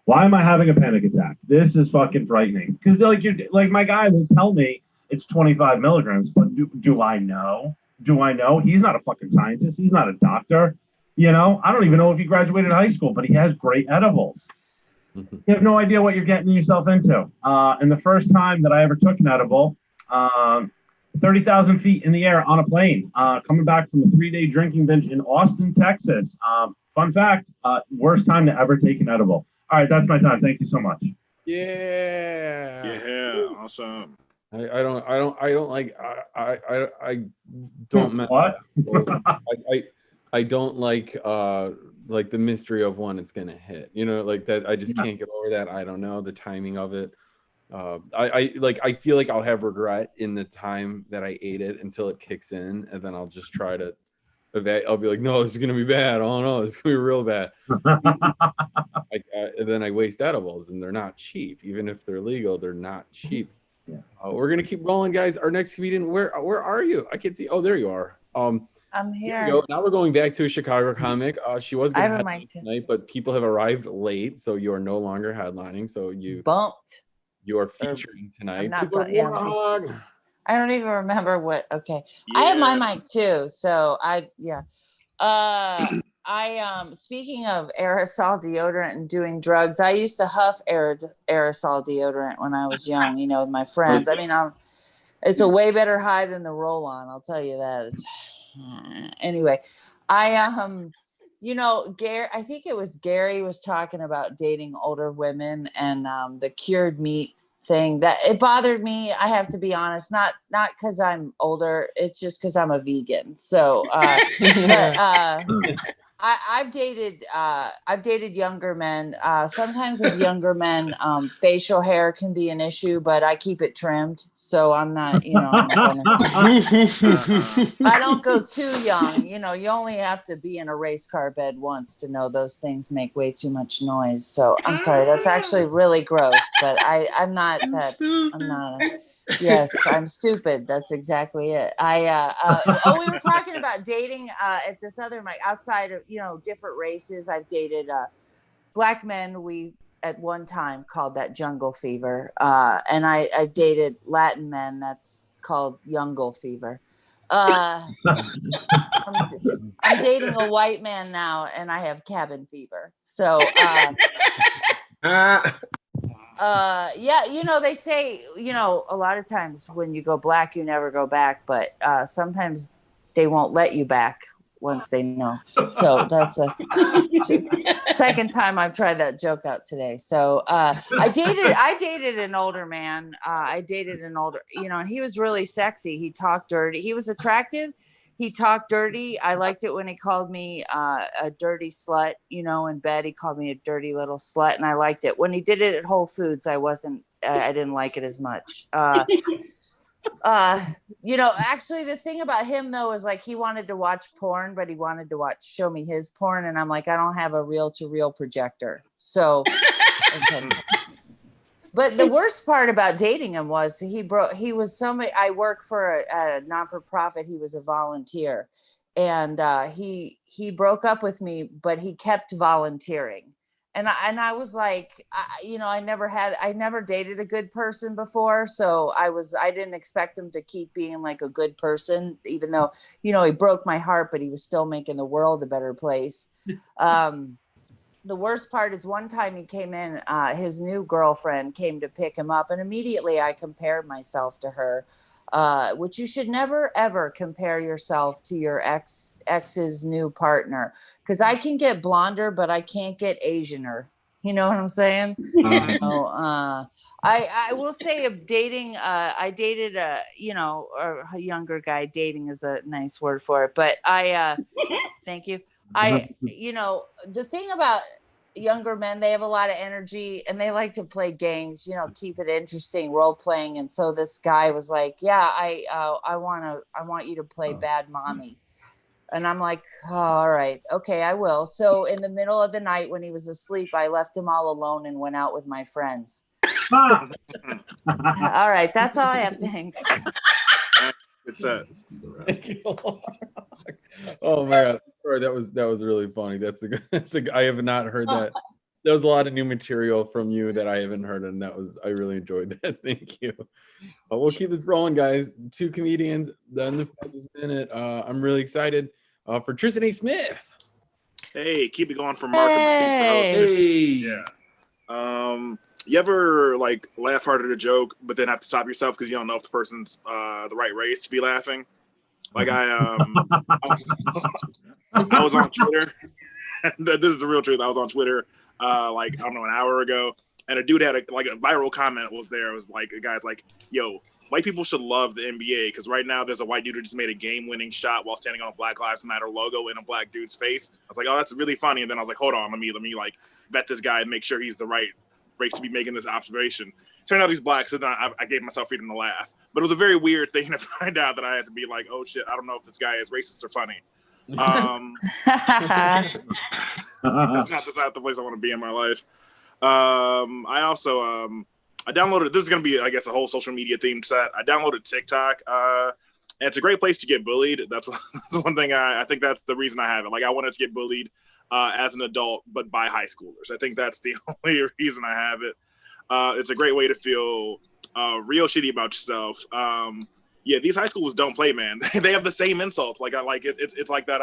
Why am I having a panic attack? This is fucking frightening. Because my guy will tell me it's 25 milligrams, but do I know? Do I know? He's not a fucking scientist. He's not a doctor. I don't even know if he graduated high school, but he has great edibles. You have no idea what you're getting yourself into. And the first time that I ever took an edible, 30,000 feet in the air on a plane, coming back from a 3-day drinking binge in Austin, Texas. Fun fact, worst time to ever take an edible. All right, that's my time. Thank you so much. Yeah. Yeah. Awesome. I don't like what? I don't like the mystery of when it's gonna hit. Like that. I just can't get over that. I don't know the timing of it. I feel like I'll have regret in the time that I ate it until it kicks in, and then I'll just try to. I'll be like, no, this is gonna be bad. Oh no, it's gonna be real bad. And then I waste edibles, and they're not cheap. Even if they're legal, they're not cheap. Yeah. We're gonna keep rolling, guys. Our next comedian, where are you? I can't see. Oh, there you are. I'm Here here. we go. Now we're going back to a Chicago comic. She was I going have to a headline mic too. tonight, but people have arrived late, so you are no longer headlining. So you Bumped. You are featuring tonight. not To the bu- yeah, I'm Warthog. I don't even remember what. Okay, I have my mic too. So speaking of aerosol deodorant and doing drugs, I used to huff aerosol deodorant when I was young. With my friends. I mean, it's a way better high than the roll-on. I'll tell you that. Anyway, Gary, I think it was Gary was talking about dating older women and the cured meat thing. That it bothered me. I have to be honest, not because I'm older. It's just because I'm a vegan. So, I've dated younger men. Sometimes with younger men, facial hair can be an issue, but I keep it trimmed, so I'm not. I don't go too young. You only have to be in a race car bed once to know those things make way too much noise. So I'm sorry, that's actually really gross. But I'm not that. I'm not. Yes, I'm stupid. That's exactly it. We were talking about dating at this other mic outside of different races. I've dated black men. We at one time called that jungle fever, and I dated Latin men. That's called Youngle fever. I'm dating a white man now, and I have cabin fever. So. They say, a lot of times when you go black, you never go back, but sometimes they won't let you back once they know. So that's a second time I've tried that joke out today. So I dated an older man. And he was really sexy. He talked dirty. He was attractive. He talked dirty. I liked it when he called me a dirty slut, in bed. He called me a dirty little slut, and I liked it. When he did it at Whole Foods, I didn't like it as much. Actually the thing about him though is like he wanted to watch porn, but he wanted to show me his porn, and I'm like, I don't have a reel-to-reel projector. So But the worst part about dating him was he was somebody. I work for a non-for-profit. He was a volunteer, and he broke up with me, but he kept volunteering. And I was like, I never dated a good person before. So I didn't expect him to keep being like a good person, even though, he broke my heart, but he was still making the world a better place. The worst part is one time he came in, his new girlfriend came to pick him up, and immediately I compared myself to her, which you should never, ever compare yourself to your ex's new partner, because I can get blonder, but I can't get Asianer. You know what I'm saying? So, I will say of dating, I dated a younger guy. Dating is a nice word for it, but thank you. The thing about younger men, they have a lot of energy and they like to play games, keep it interesting, role playing. And so this guy was like, yeah, I want you to play bad mommy. And I'm like, oh, all right, okay, I will. So in the middle of the night when he was asleep, I left him all alone and went out with my friends. All right, that's all I have. Thanks. Good set. Oh my God! Sorry, that was really funny. I have not heard that. There was a lot of new material from you that I haven't heard, and I really enjoyed that. Thank you. We'll keep this rolling, guys. 2 comedians, then the fastest minute. I'm really excited for Tristan A. Smith. Hey, keep it going for Mark. Hey. Yeah. You ever like laugh hard at a joke, but then have to stop yourself because you don't know if the person's the right race to be laughing? Like I was on Twitter. And this is the real truth. I was on Twitter like I don't know, an hour ago, and a dude had a viral comment was there. It was like a guy's like, "Yo, white people should love the NBA because right now there's a white dude who just made a game-winning shot while standing on a Black Lives Matter logo in a black dude's face." I was like, "Oh, that's really funny." And then I was like, "Hold on, let me like vet this guy and make sure he's the right race to be making this observation." Turned out he's black, so then I gave myself freedom to laugh. But it was a very weird thing to find out that I had to be like, "Oh shit, I don't know if this guy is racist or funny." That's not the place I want to be in my life. I also I downloaded. This is gonna be, I guess, a whole social media themed set. I downloaded TikTok, and it's a great place to get bullied. That's one thing. I think that's the reason I have it. Like I wanted to get bullied as an adult, but by high schoolers. I think that's the only reason I have it. It's a great way to feel real shitty about yourself. Yeah, these high schoolers don't play, man. They have the same insults. Like it's like that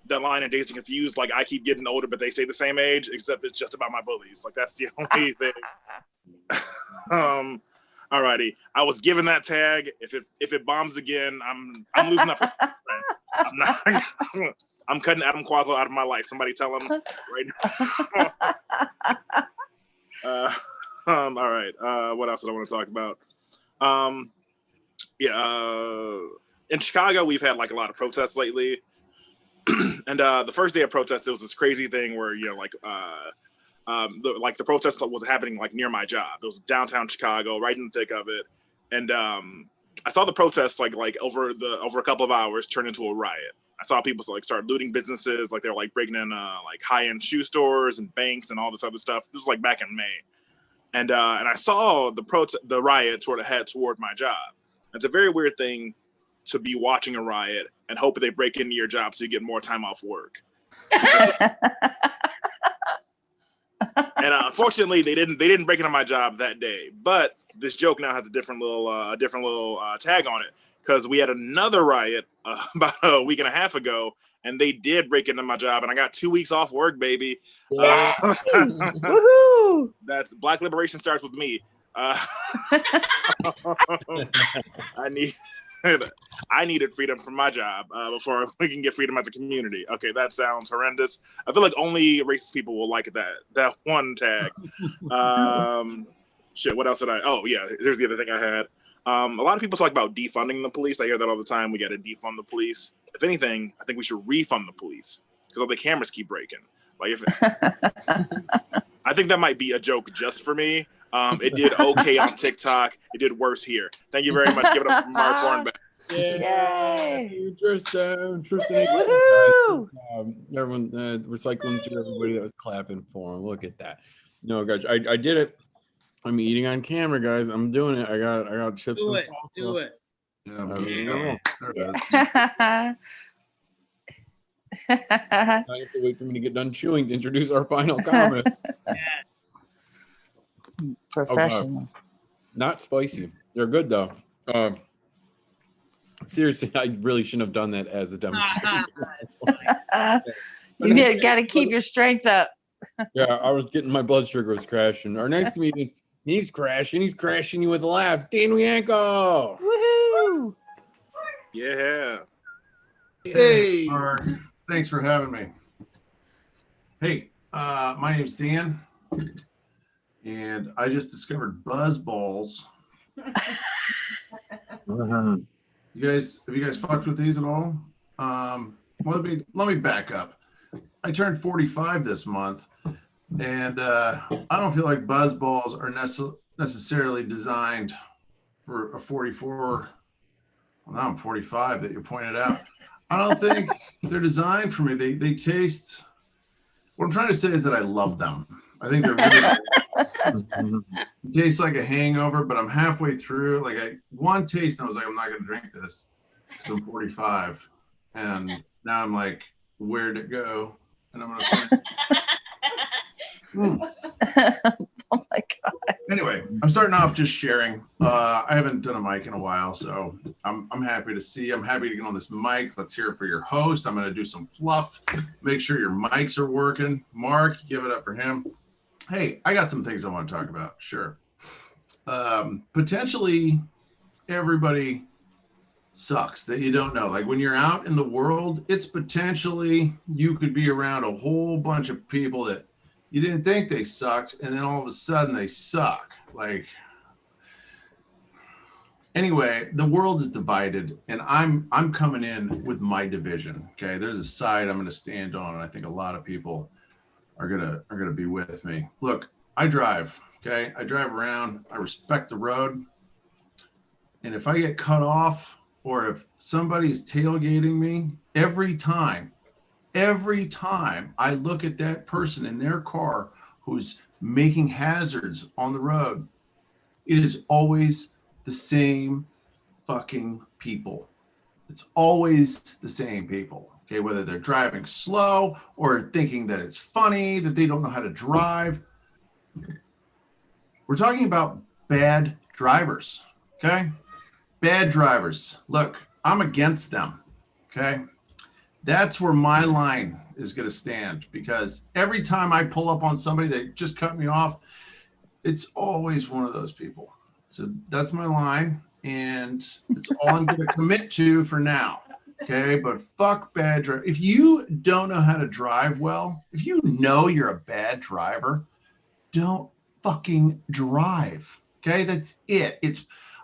that line in Dazed and Confused. Like I keep getting older, but they stay the same age. Except it's just about my bullies. Like that's the only thing. Alrighty. I was given that tag. If it bombs again, I'm losing up. I'm not. I'm cutting Adam Quazzo out of my life. Somebody tell him right now. All right. What else did I want to talk about? In Chicago, we've had like a lot of protests lately. And the first day of protest, it was this crazy thing where, the protest was happening like near my job. It was downtown Chicago, right in the thick of it. And I saw the protests like over a couple of hours turn into a riot. I saw people start looting businesses, like they're like breaking in like high-end shoe stores and banks and all this other stuff. This was like back in May. And I saw the riot sort of head toward my job. It's a very weird thing to be watching a riot and hope they break into your job so you get more time off work. And unfortunately, they didn't break into my job that day. But this joke now has a different little tag on it, because we had another riot about a week and a half ago, and they did break into my job, and I got 2 weeks off work, baby. That's Black liberation starts with me. I needed freedom from my job before we can get freedom as a community. Okay, that sounds horrendous. I feel like only racist people will like that one tag. Shit, what else did I? Oh yeah, here's the other thing I had. A lot of people talk about defunding the police. I hear that all the time. We got to defund the police. If anything, I think we should refund the police because all the cameras keep breaking. Like I think that might be a joke just for me. It did okay on TikTok. It did worse here. Thank you very much. Give it up for Mark Hornback. Yay! Tristan. Woohoo! Everyone recycling to everybody that was clapping for him. Look at that. No, guys, I did it. I'm eating on camera, guys. I'm doing it. I got chips and salsa. Do it. Yeah. I have to wait for me to get done chewing to introduce our final comment. Professional. Not spicy. They're good though. Seriously, I really shouldn't have done that as a demonstration. You got to keep your strength up. Yeah, I was getting my blood sugar was crashing. Our next comedian, he's crashing you with laughs. Dan Wianco. Woohoo! Yeah. Hey, Mark. Thanks for having me. Hey, my name's Dan, and I just discovered Buzz Balls. Have you guys fucked with these at all? Let me back up. I turned 45 this month, and I don't feel like Buzz Balls are necessarily designed for a 44. Well, now I'm 45 that you pointed out. I don't think they're designed for me. They taste. What I'm trying to say is that I love them. I think they're really good. It tastes like a hangover, but I'm halfway through. Like one taste, and I was like, I'm not gonna drink this because I'm 45, and now I'm like, where'd it go? And I'm gonna. Oh my god. Anyway, I'm starting off just sharing. I haven't done a mic in a while, so I'm happy to see. I'm happy to get on this mic. Let's hear it for your host. I'm gonna do some fluff. Make sure your mics are working. Mark, give it up for him. Hey, I got some things I want to talk about. Sure. Potentially, everybody sucks that you don't know. Like when you're out in the world, it's potentially you could be around a whole bunch of people that you didn't think they sucked, and then all of a sudden they suck. Like, anyway, the world is divided, and I'm coming in with my division. Okay, there's a side I'm going to stand on, and I think a lot of people are gonna be with me. Look, I drive. Okay, I drive around. I respect the road, and if I get cut off or if somebody is tailgating me, every time I look at that person in their car who's making hazards on the road, it is always the same fucking people. It's always the same people. Okay, whether they're driving slow or thinking that it's funny that they don't know how to drive. We're talking about bad drivers, okay? Bad drivers. Look, I'm against them, okay? That's where my line is going to stand, because every time I pull up on somebody that just cut me off, it's always one of those people. So that's my line, and it's all I'm going to commit to for now. Okay, but fuck bad driver. If you don't know how to drive well, if you know you're a bad driver, don't fucking drive. Okay, that's it.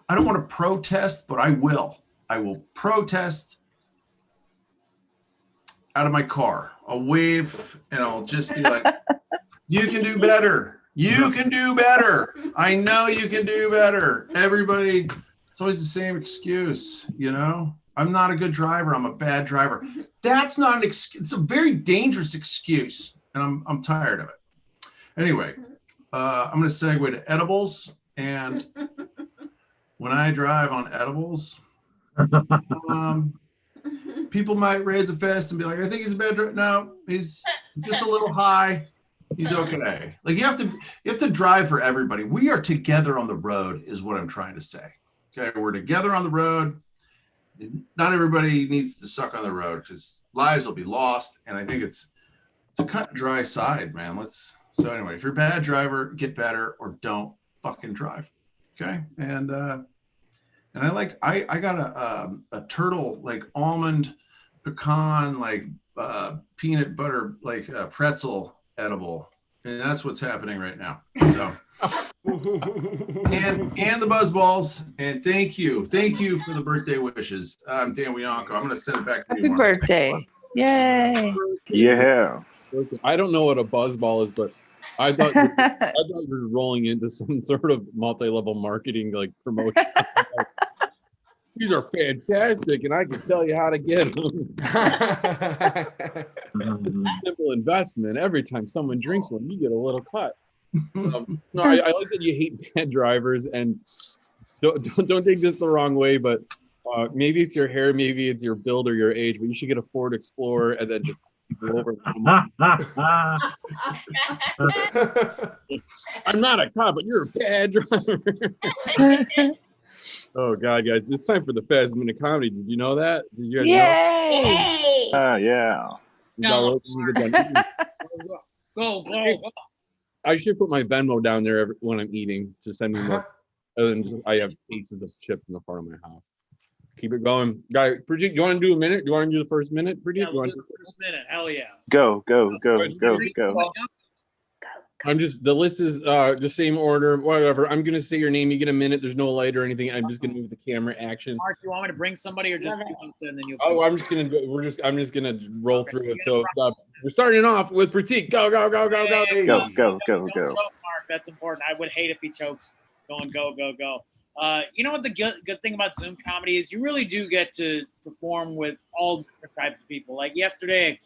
I don't want to protest, but I will. I will protest out of my car. I'll wave and I'll just be like, you can do better. You can do better. I know you can do better. Everybody, it's always the same excuse, you know? I'm not a good driver. I'm a bad driver. That's not an excuse. It's a very dangerous excuse, and I'm tired of it. Anyway, I'm going to segue to edibles. And when I drive on edibles, people might raise a fist and be like, I think he's a bad driver. No, he's just a little high. He's okay. Like you have to drive for everybody. We are together on the road is what I'm trying to say. Okay, we're together on the road. Not everybody needs to suck on the road because lives will be lost. And I think it's a cut and dry side, man. So anyway, if you're a bad driver, get better or don't fucking drive. Okay. And I got a turtle, like almond pecan, like peanut butter, like pretzel edible. And that's what's happening right now. So and the buzz balls. And thank you for the birthday wishes. I'm Dan Wianco. I'm gonna send it back to you. Happy Mark. birthday. Yay. Yeah. I don't know what a buzzball is, but I thought you were rolling into some sort of multi-level marketing like promotion. These are fantastic, and I can tell you how to get them. Simple investment. Every time someone drinks one, you get a little cut. No, I like that you hate bad drivers, and don't take this the wrong way, but Maybe it's your hair, maybe it's your build or your age, but you should get a Ford Explorer and then just go over. I'm not a cop, but you're a bad driver. Oh God, guys, it's time for the Fast Minute Comedy. Did you know that? Did you guys Yay! Yeah. know? Go. I should put my Venmo down there when I'm eating to send me more. And then just, I have pieces of chips in the front of my house. Keep it going, guy. Pradeep, you want to do a minute? Do you want to do the first minute, Pradeep? Yeah, You we'll want do the first minute. Hell yeah. Go. I'm just, the list is the same order, whatever. I'm gonna say your name. You get a minute. There's no light or anything. I'm just gonna move the camera action. Mark, you want me to bring somebody or just and then you? Oh, I'm just gonna roll through it. So we're starting off with Pratik. Go. Mark, that's important. I would hate if he chokes. Going go. You know what the good thing about Zoom comedy is? You really do get to perform with all different types of people. Like yesterday, I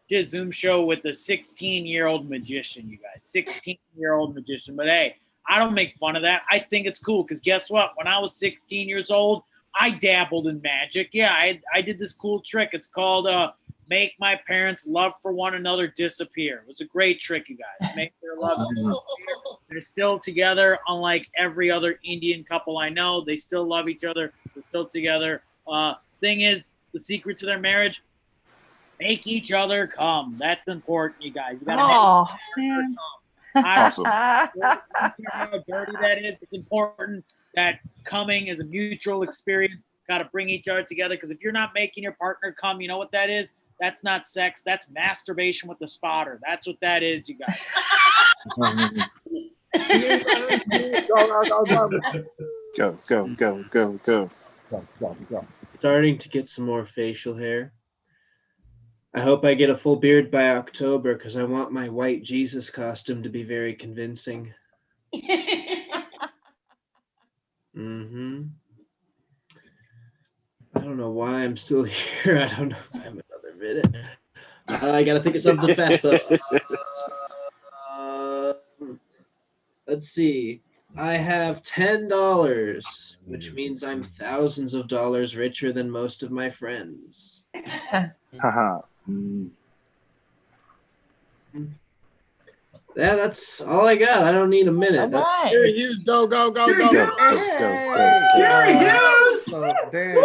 did a Zoom show with a 16-year-old magician, you guys. 16-year-old magician. But hey, I don't make fun of that. I think it's cool because guess what? When I was 16 years old, I dabbled in magic. Yeah, I did this cool trick. It's called make my parents' love for one another disappear. It was a great trick, you guys. Make their love disappear. They're still together, unlike every other Indian couple I know. They still love each other. They're still together. Thing is, the secret to their marriage, make each other come. That's important, you guys. You gotta man. Awesome. I don't care how dirty that is. It's important that coming is a mutual experience. Got to bring each other together because if you're not making your partner come, you know what that is? That's not sex. That's masturbation with the spotter. That's what that is, you guys. Go. Starting to get some more facial hair. I hope I get a full beard by October because I want my white Jesus costume to be very convincing. I don't know why I'm still here. I don't know if I have another minute. I gotta think of something fast though. Let's see. I have $10, which means I'm thousands of dollars richer than most of my friends. Yeah, that's all I got. I don't need a minute. Right. Jerry Hughes, go. Jerry Hughes. So Dan,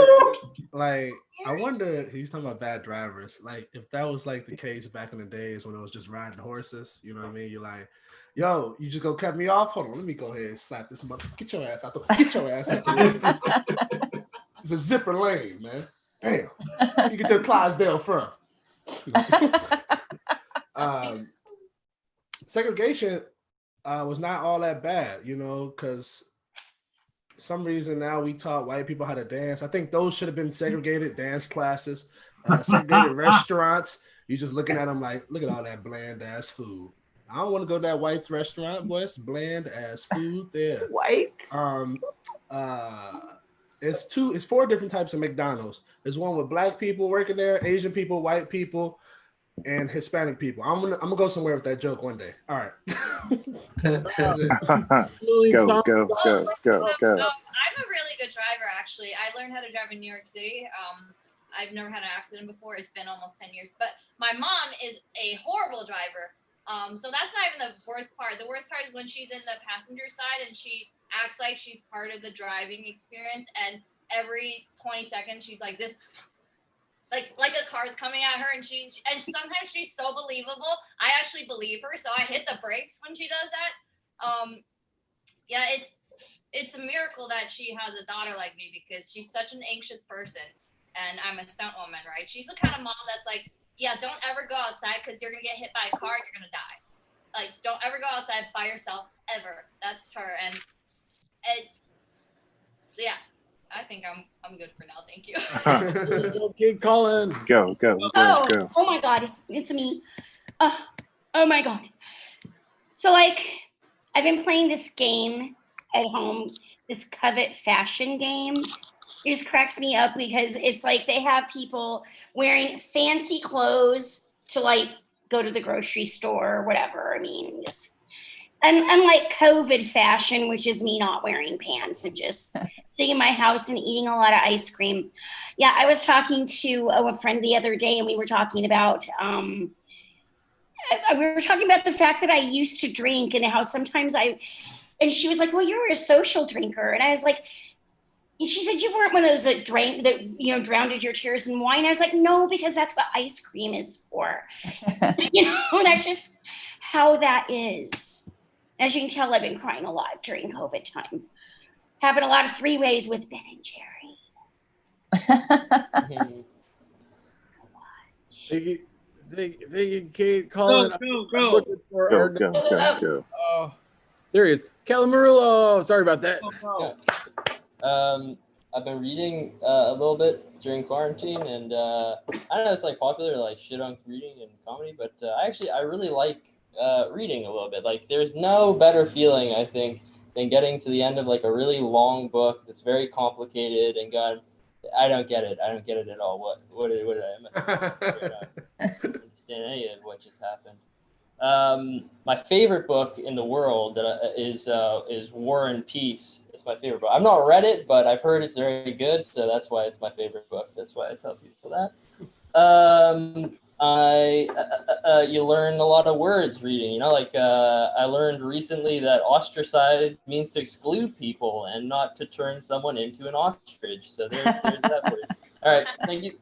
like, I wonder. He's talking about bad drivers. Like, if that was like the case back in the days when it was just riding horses, you know what I mean? You're like, yo, you just gonna cut me off? Hold on, let me go ahead and slap this mother. Get your ass out the way. It's a zipper lane, man. Damn. You get your Clydesdale from. Segregation was not all that bad, you know, because some reason now we taught white people how to dance. I think those should have been segregated dance classes, segregated restaurants. You just looking at them like, look at all that bland ass food. I don't want to go to that white's restaurant, boy. It's bland ass food there. White. It's 4 different types of McDonald's. There's one with black people working there, Asian people, white people, and Hispanic people. I'm gonna go somewhere with that joke one day. All right. Go. I'm a really good driver, actually. I learned how to drive in New York City. I've never had an accident before. It's been almost 10 years. But my mom is a horrible driver. So that's not even the worst part. The worst part is when she's in the passenger side and she acts like she's part of the driving experience. And every 20 seconds, she's like this. Like a car's coming at her, and sometimes she's so believable. I actually believe her, so I hit the brakes when she does that. Yeah, it's a miracle that she has a daughter like me because she's such an anxious person, and I'm a stunt woman, right? She's the kind of mom that's like, yeah, don't ever go outside because you're gonna get hit by a car and you're gonna die. Like, don't ever go outside by yourself ever. That's her, and it's yeah. I think I'm good for now. Thank you. Okay, Colin. Go. Oh my God, it's me. Oh my God. So like, I've been playing this game at home, this Covet fashion game. It just cracks me up because it's like they have people wearing fancy clothes to like go to the grocery store or whatever. I mean, unlike COVID fashion, which is me not wearing pants and just sitting in my house and eating a lot of ice cream. Yeah, I was talking to a friend the other day, and we were talking about the fact that I used to drink and how sometimes and she was like, well, you're a social drinker. And I was like, she said, you weren't one of those that drank, that, you know, drowned your tears in wine. I was like, no, because that's what ice cream is for. You know, that's just how that is. As you can tell, I've been crying a lot during COVID time. Having a lot of three-ways with Ben and Jerry. Thank you, Kate. Colin. Go. Oh, there he is. Calamarillo. Sorry about that. I've been reading a little bit during quarantine, and I don't know, it's like popular to like shit on reading and comedy, but I really like reading a little bit. Like, there's no better feeling, I think, than getting to the end of like a really long book that's very complicated and gone, I don't get it at all. What did I understand any of what just happened? My favorite book in the world that is War and Peace. It's my favorite book. I've not read it, but I've heard it's very good, so that's why it's my favorite book. That's why I tell people that. You learn a lot of words reading. You know, like I learned recently that ostracized means to exclude people and not to turn someone into an ostrich. So there's that word. All right, thank you.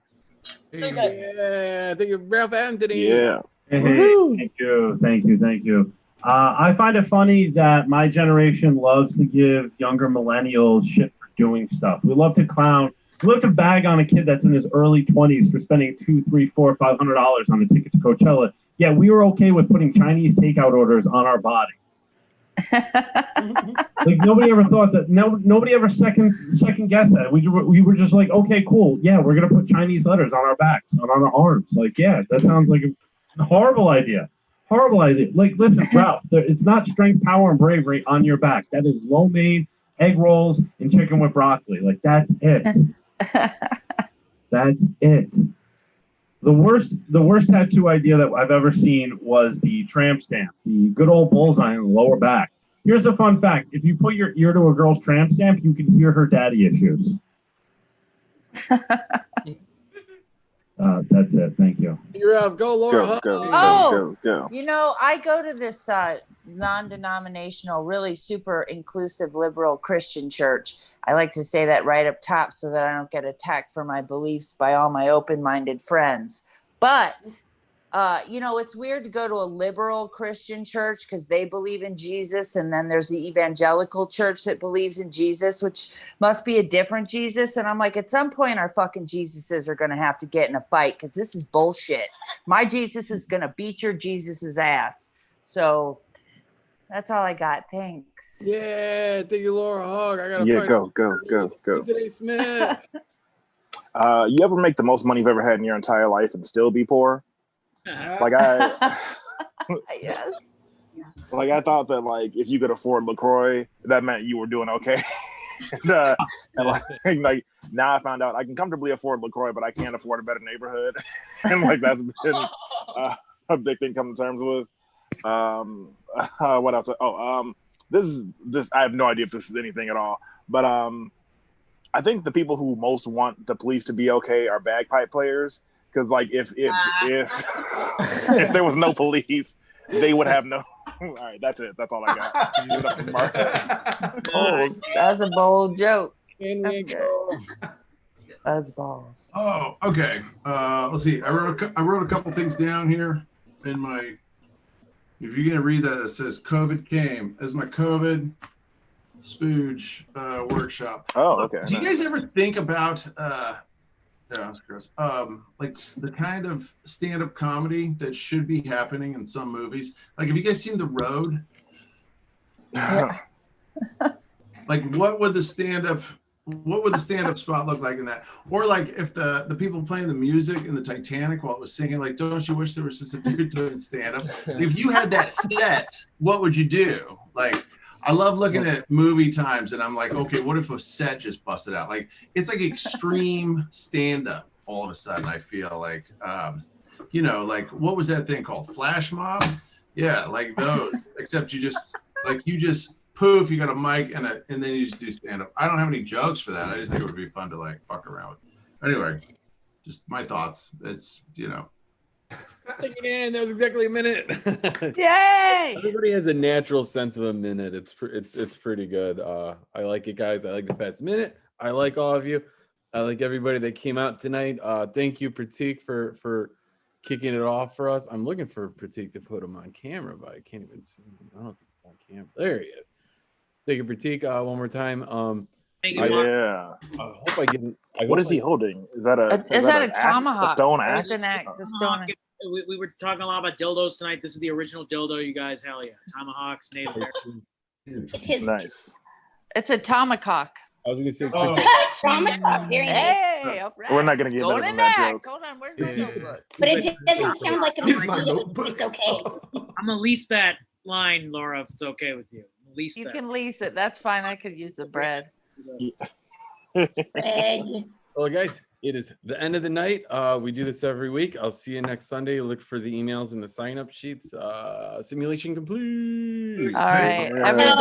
Yeah, thank you, Ralph Anthony. Yeah. Hey, thank you. I find it funny that my generation loves to give younger millennials shit for doing stuff. We love to clown. We love to bag on a kid that's in his early 20s for spending $200, $300, $400, $500 on a ticket to Coachella. Yeah, we were okay with putting Chinese takeout orders on our body. Like, nobody ever thought that. Nobody ever second guessed that. We were just like, okay, cool. Yeah, we're gonna put Chinese letters on our backs and on our arms. Like, yeah, that sounds like a horrible idea. Like, listen, Ralph, it's not strength, power, and bravery on your back. That is lo mein, egg rolls, and chicken with broccoli. Like, that's it. That's it. The worst tattoo idea that I've ever seen was the tramp stamp, the good old bullseye on the lower back. Here's the fun fact. If you put your ear to a girl's tramp stamp, you can hear her daddy issues. That's it. Thank you. You're up. Go, Laura. Go. You know, I go to this non-denominational, really super inclusive liberal Christian church. I like to say that right up top so that I don't get attacked for my beliefs by all my open-minded friends. But you know, it's weird to go to a liberal Christian church because they believe in Jesus, and then there's the evangelical church that believes in Jesus, which must be a different Jesus. And I'm like, at some point, our fucking Jesuses are going to have to get in a fight because this is bullshit. My Jesus is going to beat your Jesus's ass. So that's all I got. Thanks. Yeah, thank you, Laura Hogg. I gotta Go. Today, Smith. You ever make the most money you've ever had in your entire life and still be poor? Like Yes. Like, I thought that, like, if you could afford LaCroix, that meant you were doing okay. and like now I found out I can comfortably afford LaCroix, but I can't afford a better neighborhood. And like, that's been a big thing to come to terms with. What else? This I have no idea if this is anything at all, but I think the people who most want the police to be okay are bagpipe players. Because, like, if there was no police, they would have no. All right, that's it. That's all I got. Oh, that's a bold joke. Buzzballs. Oh, okay. Let's see. I wrote a couple things down here in my. If you're gonna read that, it says COVID came as my COVID spooge workshop. Oh, okay. Do you guys ever think about? Yeah, that's gross. Like the kind of stand-up comedy that should be happening in some movies. Like, have you guys seen The Road? Like, what would the stand-up spot look like in that? Or like if the people playing the music in the Titanic while it was singing, like, don't you wish there was just a dude doing stand-up? If you had that set, what would you do? Like, I love looking at movie times and I'm like, okay, what if a set just busted out? Like, it's like extreme stand-up all of a sudden. I feel like, you know, like, what was that thing called? Flash mob? Yeah, like those, except you just Like you just poof, you got a mic and then you just do stand up. I don't have any jokes for that. I just think it would be fun to like fuck around with. Anyway, just my thoughts. It's Thank you, Dan. That was exactly a minute. Yay! Everybody has a natural sense of a minute. It's pretty good. I like it, guys. I like the past minute. I like all of you. I like everybody that came out tonight. Thank you, Pratik, for kicking it off for us. I'm looking for Pratik to put him on camera, but I can't even see him. I don't think he's on camera. There he is. Thank you, Pratik. One more time. Yeah. I hope I get. What is he holding? Is that a axe? tomahawk? A stone Or axe? it's an axe. A stone. We were talking a lot about dildos tonight. This is the original dildo, you guys. Hell yeah. Tomahawks, Native American. It's his. Nice. It's a tomahawk. I was gonna say. Tomahawk, very nice. Hey, all right. We're not gonna get Going better in than that next. joke. Hold on, where's my notebook? But it doesn't sound like a mosquito. It's okay. I'm gonna lease that line, Laura, if it's okay with you. Lease You that. can lease it. That's fine. I could use the bread. Bread. Well, guys, it is the end of the night. We do this every week. I'll see you next Sunday. Look for the emails and the sign-up sheets. Simulation complete. All right, everybody.